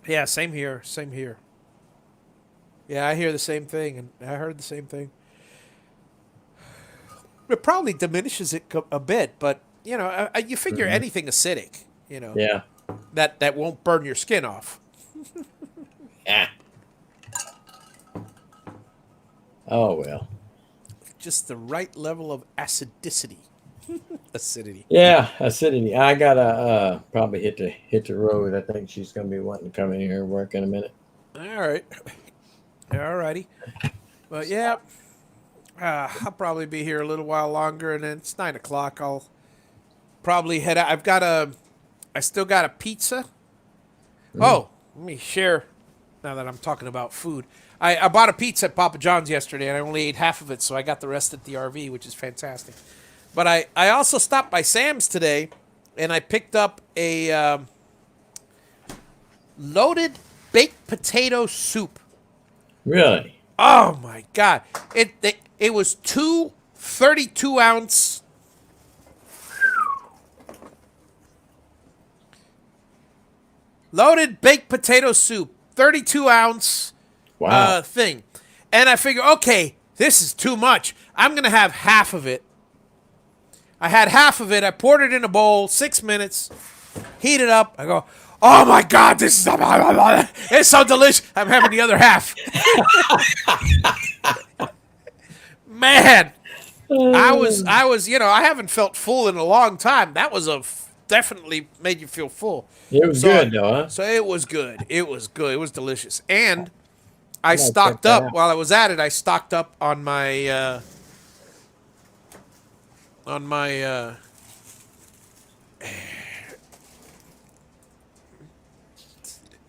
Yeah, same here. Same here. Yeah, I hear the same thing, and I heard the same thing. It probably diminishes it a bit, but you figure Hmm. anything acidic, Yeah. that won't burn your skin off. Ah. Oh well. Just the right level of acidity. Acidity. Yeah, acidity. I gotta probably hit the road. I think she's gonna be wanting to come in here and work in a minute. All right. All righty. But yeah, I'll probably be here a little while longer, and then it's 9 o'clock. I'll probably head out. I still got a pizza. Mm. Oh, let me share. Now that I'm talking about food, I bought a pizza at Papa John's yesterday, and I only ate half of it, so I got the rest at the RV, which is fantastic. But I also stopped by Sam's today, and I picked up a loaded baked potato soup. Really? Oh my god! It was two 32-ounce loaded baked potato soup, 32-ounce Wow. thing, and I figure, okay, this is too much. I'm gonna have half of it. I had half of it. I poured it in a bowl, 6 minutes, heat it up. I go, oh my god, this is it's so delicious. I'm having the other half. Man, I haven't felt full in a long time. That was definitely made you feel full. It was So, good though, huh? so it was good. It was good. It was delicious. And I I might check stocked that up out. while I was at it. I stocked up on my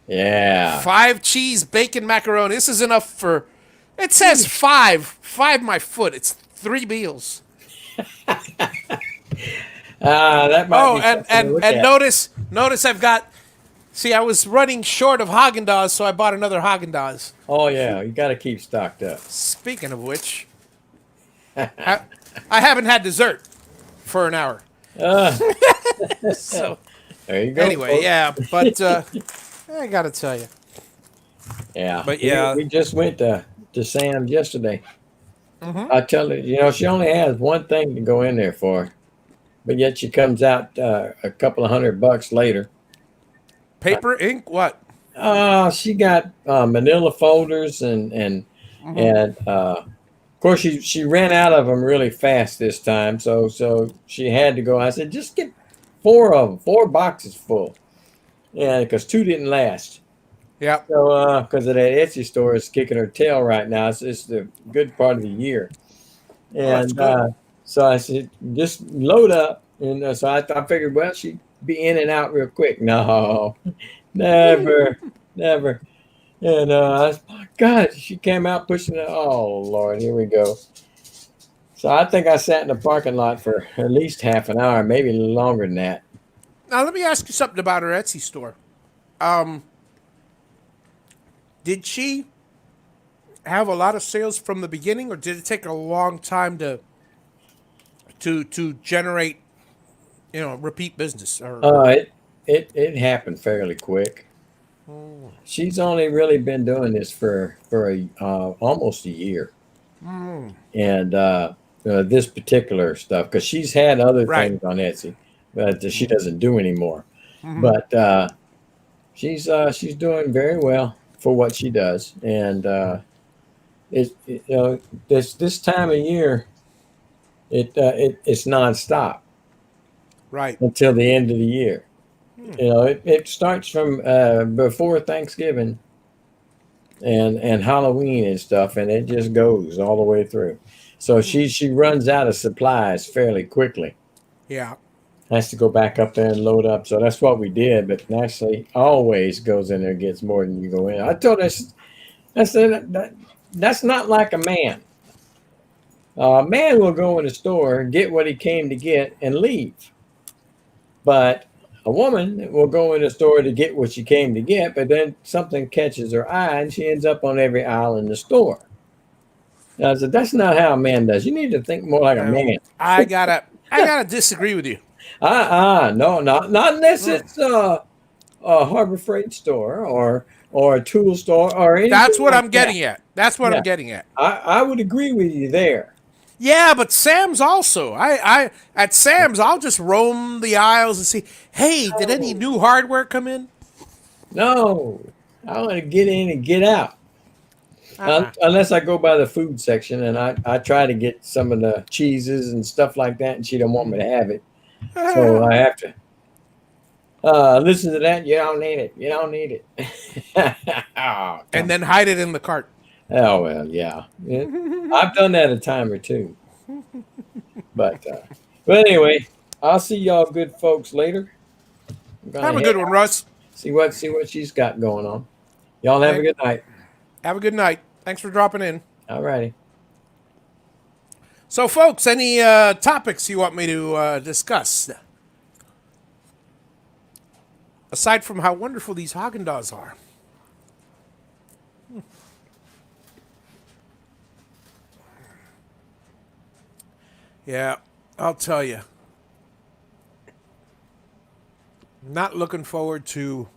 Yeah. 5 cheese bacon macaroni. This is enough for. It says five my foot. It's 3 meals. That might Oh, be and something to and look and at. notice I've got. See, I was running short of Haagen Dazs, so I bought another Haagen Dazs. Oh yeah, you got to keep stocked up. Speaking of which, I haven't had dessert for an hour. Uh, So there you go. anyway, folks. yeah, but I gotta tell you, Yeah. but We, yeah, we just went to Sam's yesterday. I tell her, she only has one thing to go in there for, but yet she comes out a couple of $100 later. paper, ink, what? She got manila folders and of course she ran out of them really fast this time, so she had to go. I said, just get 4 of them, 4 boxes full, yeah, because 2 didn't last. Yeah, So because of that Etsy store is kicking her tail right now, it's the good part of the year, oh, that's and good. so I said, just load up, and so I figured, well, she'd be in and out real quick. No, never, never. And my God, she came out pushing it. Oh Lord, here we go. So I think I sat in the parking lot for at least half an hour, maybe a little longer than that. Now let me ask you something about her Etsy store. Did she have a lot of sales from the beginning, or did it take a long time to generate, repeat business? Or It happened fairly quick. She's only really been doing this for almost a year, and this particular stuff because she's had other right? things on Etsy, but she doesn't do anymore. But she's doing very well for what she does, and this time of year it's nonstop Right. until the end of the year. It starts from before Thanksgiving and Halloween and stuff, and it just goes all the way through. So she runs out of supplies fairly quickly. Yeah. Has to go back up there and load up. So that's what we did. But Ashley always goes in there and gets more than you go in. I told her, I said that's not like a man. A man will go in a store, get what he came to get, and leave. But a woman will go in a store to get what she came to get, but then something catches her eye and she ends up on every aisle in the store. Now, I said, that's not how a man does. You need to think more like a Now, man. I gotta disagree with you. No, not unless Mm. it's a Harbor Freight store or a tool store or That's anything what like I'm that. getting at. That's what I'm Yeah, getting at. I would agree with you there. Yeah, but Sam's also. I at Sam's, I'll just roam the aisles and see. Hey, did any No, new hardware come in? no, I want to get in and get out. Uh-uh. Unless I go by the food section and I try to get some of the cheeses and stuff like that, and she don't want me to have it, so I have to listen to that. You don't need it. You don't need it. Oh, And come then hide it in the cart. Oh well, yeah. I've done that a time or two, but anyway, I'll see y'all good folks later. I'm gonna Have a head good one, out, Russ. see what she's got going on. Y'all have a And good night. have a good night. Thanks for dropping in. All righty. So, folks, any topics you want me to discuss? Aside from how wonderful these Haagen Dazs are. Yeah, I'll tell you. Not looking forward to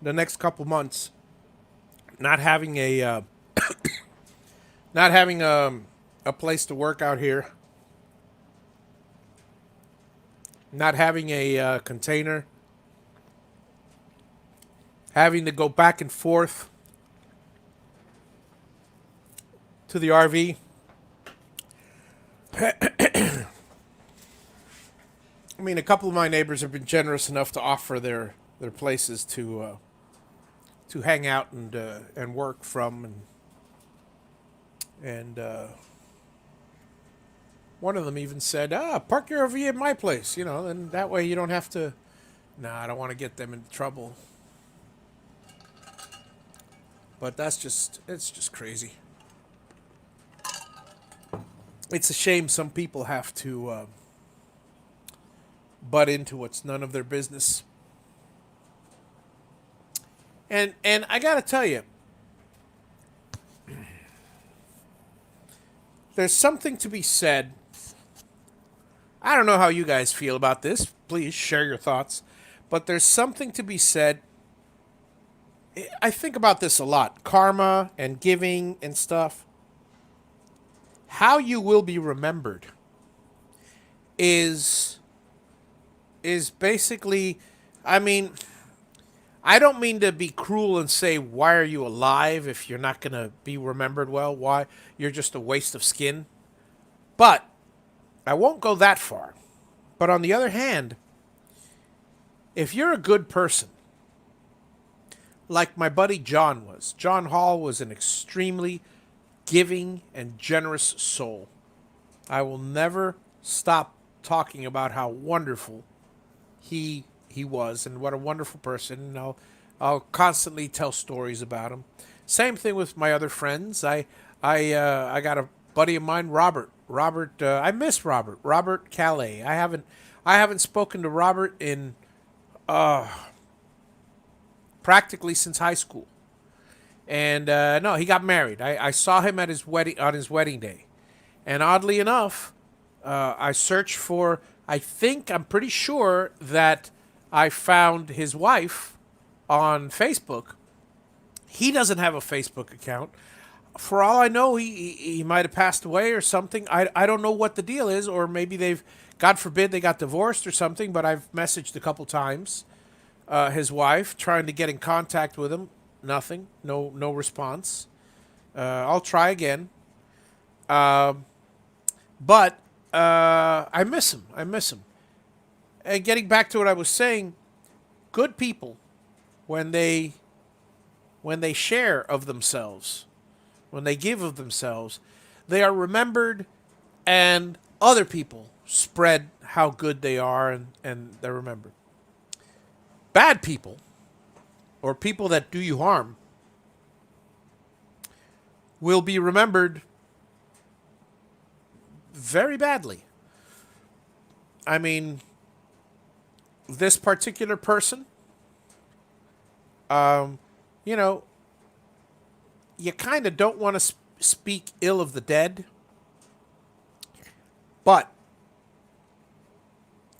the next couple months. Not having a place to work out here. Not having a container. Having to go back and forth to the RV. I mean, a couple of my neighbors have been generous enough to offer their places to hang out and work from, and one of them even said, park your RV at my place, and that way you don't have to. No, I don't want to get them into trouble. But it's just crazy. It's a shame some people have to butt into what's none of their business. And I gotta tell you, there's something to be said. I don't know how you guys feel about this. Please share your thoughts. But there's something to be said. I think about this a lot. Karma and giving and stuff. How you will be remembered is basically, I mean, I don't mean to be cruel and say, why are you alive if you're not going to be remembered well? Why? You're just a waste of skin. But I won't go that far. But on the other hand, if you're a good person, like my buddy John was, John Hall was an extremely giving and generous soul. I will never stop talking about how wonderful he was and what a wonderful person. And I'll constantly tell stories about him. Same thing with my other friends. I got a buddy of mine, Robert. Robert, I miss Robert. Robert Calais. I haven't spoken to Robert in practically since high school. And no, he got married. I saw him at his wedding on his wedding day, and oddly enough, I searched for. I'm pretty sure that I found his wife on Facebook. He doesn't have a Facebook account. For all I know, he might have passed away or something. I don't know what the deal is, or maybe God forbid, they got divorced or something. But I've messaged a couple times his wife, trying to get in contact with him. Nothing. No response. I'll try again. But I miss him. I miss him. And getting back to what I was saying, good people, when they share of themselves, when they give of themselves, they are remembered, and other people spread how good they are, and they're remembered. Bad people, or people that do you harm, will be remembered very badly. I mean, this particular person, um, you know, you kind of don't want to speak ill of the dead, but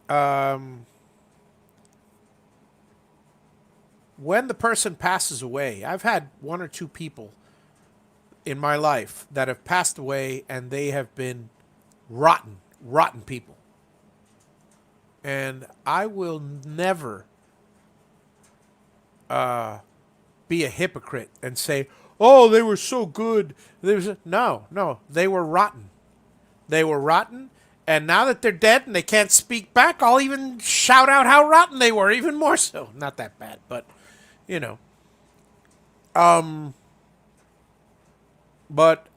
um, when the person passes away, I've had one or two people in my life that have passed away and they have been rotten, rotten people. And I will never be a hypocrite and say, "Oh, they were so good." No, no, they were rotten. They were rotten, and now that they're dead and they can't speak back, I'll even shout out how rotten they were, even more so. Not that bad, but you know. But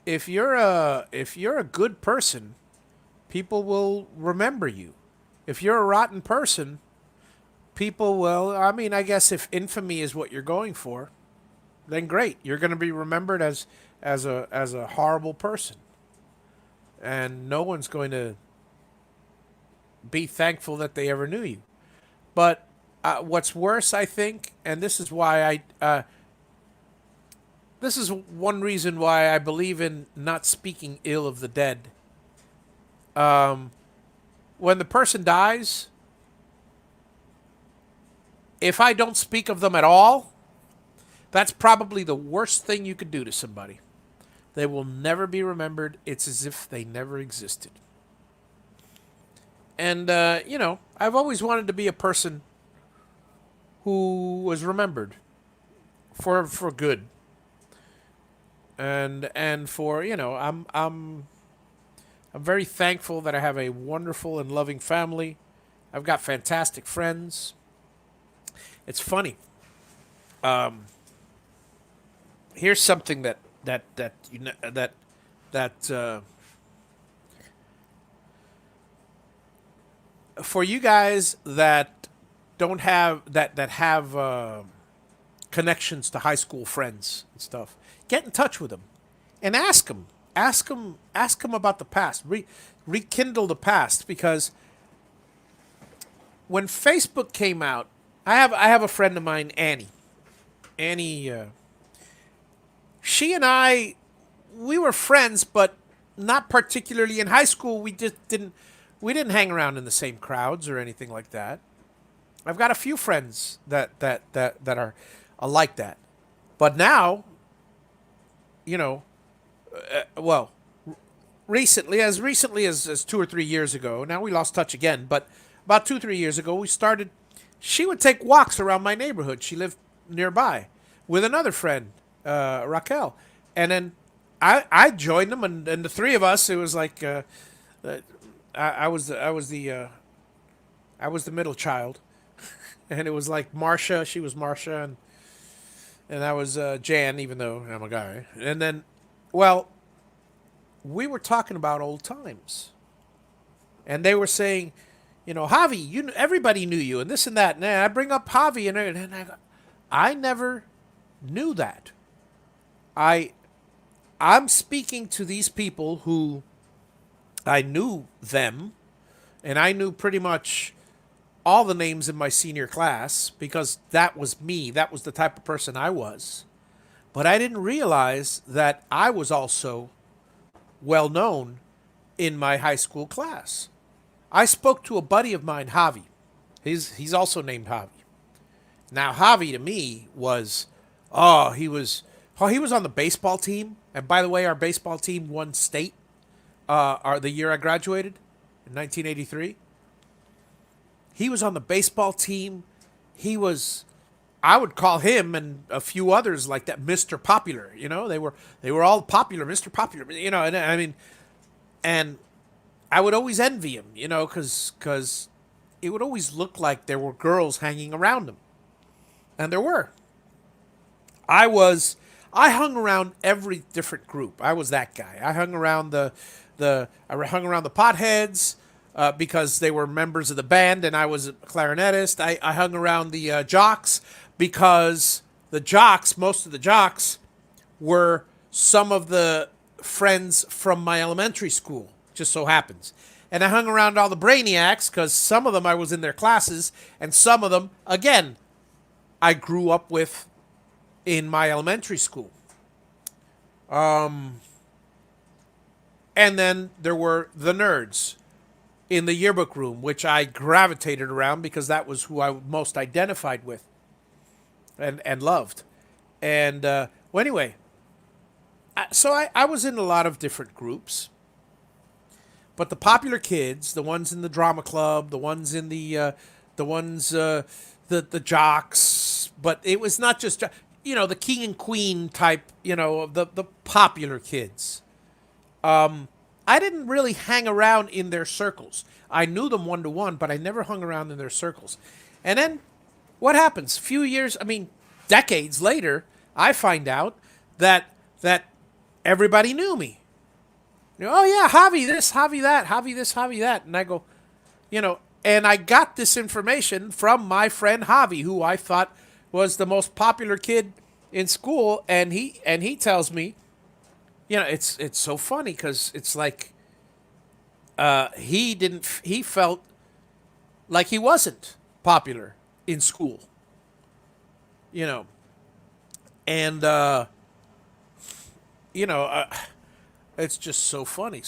if you're a good person, people will remember you. If you're a rotten person, people will. I mean, I guess if infamy is what you're going for, then great. You're going to be remembered as a horrible person, and no one's going to be thankful that they ever knew you. But what's worse, I think, and this is one reason why I believe in not speaking ill of the dead. When the person dies, if I don't speak of them at all, that's probably the worst thing you could do to somebody. They will never be remembered. It's as if they never existed. And, I've always wanted to be a person who was remembered for good. And for, I'm very thankful that I have a wonderful and loving family. I've got fantastic friends. It's funny. Um, Here's something that you know that for you guys that don't have that have connections to high school friends and stuff, get in touch with them and ask them about the past. Rekindle the past, because when Facebook came out, I have a friend of mine, Annie. Annie, she and I, we were friends, but not particularly in high school. We didn't hang around in the same crowds or anything like that. I've got a few friends that are like that, but now, you know, well, recently as 2 or 3 years ago. Now we lost touch again, but about 2 3 years ago we started. She would take walks around my neighborhood. She lived nearby with another friend, Raquel, and then I joined them, and the three of us. It was like I was the middle child, and it was like Marsha. She was Marsha, and I was Jan, even though I'm a guy. And then, well, we were talking about old times, and they were saying, Javi, everybody knew you, and this and that. And I bring up Javi, and I never knew that. I I'm speaking to these people who I knew them, and I knew pretty much all the names in my senior class because that was me. That was the type of person I was. But I didn't realize that I was also well known in my high school class. I spoke to a buddy of mine, Javi. He's also named Javi. Now Javi to me was, he was on the baseball team. And by the way, our baseball team won state the year I graduated in 1983. He was on the baseball team. I would call him and a few others like that Mr. Popular. They were all popular, Mr. Popular. And I mean, and I would always envy him. Because it would always look like there were girls hanging around him, and there were. I hung around every different group. I was that guy. I hung around the potheads. Because they were members of the band and I was a clarinetist. I hung around the jocks because most of the jocks were some of the friends from my elementary school, just so happens. And I hung around all the brainiacs because some of them I was in their classes, and some of them, again, I grew up with in my elementary school. And then there were the nerds in the yearbook room, which I gravitated around because that was who I most identified with and loved. And well, anyway, so I was in a lot of different groups, but the popular kids, the ones in the drama club, the ones in the ones the jocks, but it was not just the king and queen type, the popular kids. I didn't really hang around in their circles. I knew them one to one, but I never hung around in their circles. And then what happens? A few years, I mean, decades later, I find out that everybody knew me. Oh yeah, Javi this, Javi that, Javi this, Javi that, and I go, and I got this information from my friend Javi, who I thought was the most popular kid in school, and he tells me, it's so funny because it's like he felt like he wasn't popular in school, you know, and you know. It's just so funny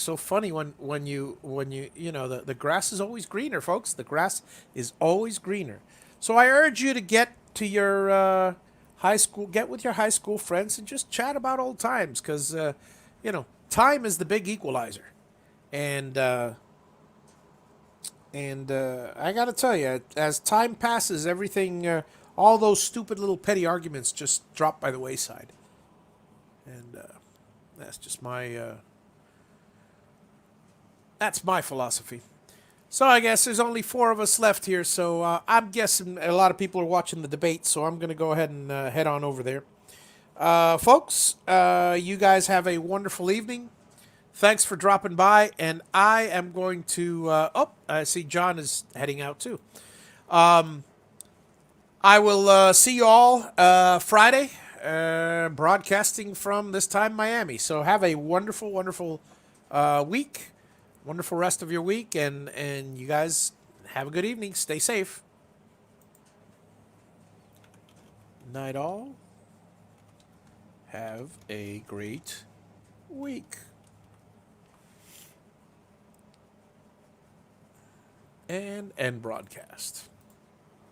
when you the grass is always greener, folks. The grass is always greener. So I urge you to get to your high school, get with your high school friends, and just chat about old times, because time is the big equalizer, and I gotta tell you, as time passes, everything, all those stupid little petty arguments just drop by the wayside, and that's just that's my philosophy. So I guess there's only four of us left here. So I'm guessing a lot of people are watching the debate. So I'm going to go ahead and head on over there. Folks, you guys have a wonderful evening. Thanks for dropping by. And I am going to. I see John is heading out too. I will see you all Friday, broadcasting from this time Miami. So have a wonderful, wonderful week. Wonderful rest of your week, and you guys have a good evening. Stay safe. Night all. Have a great week. And end broadcast.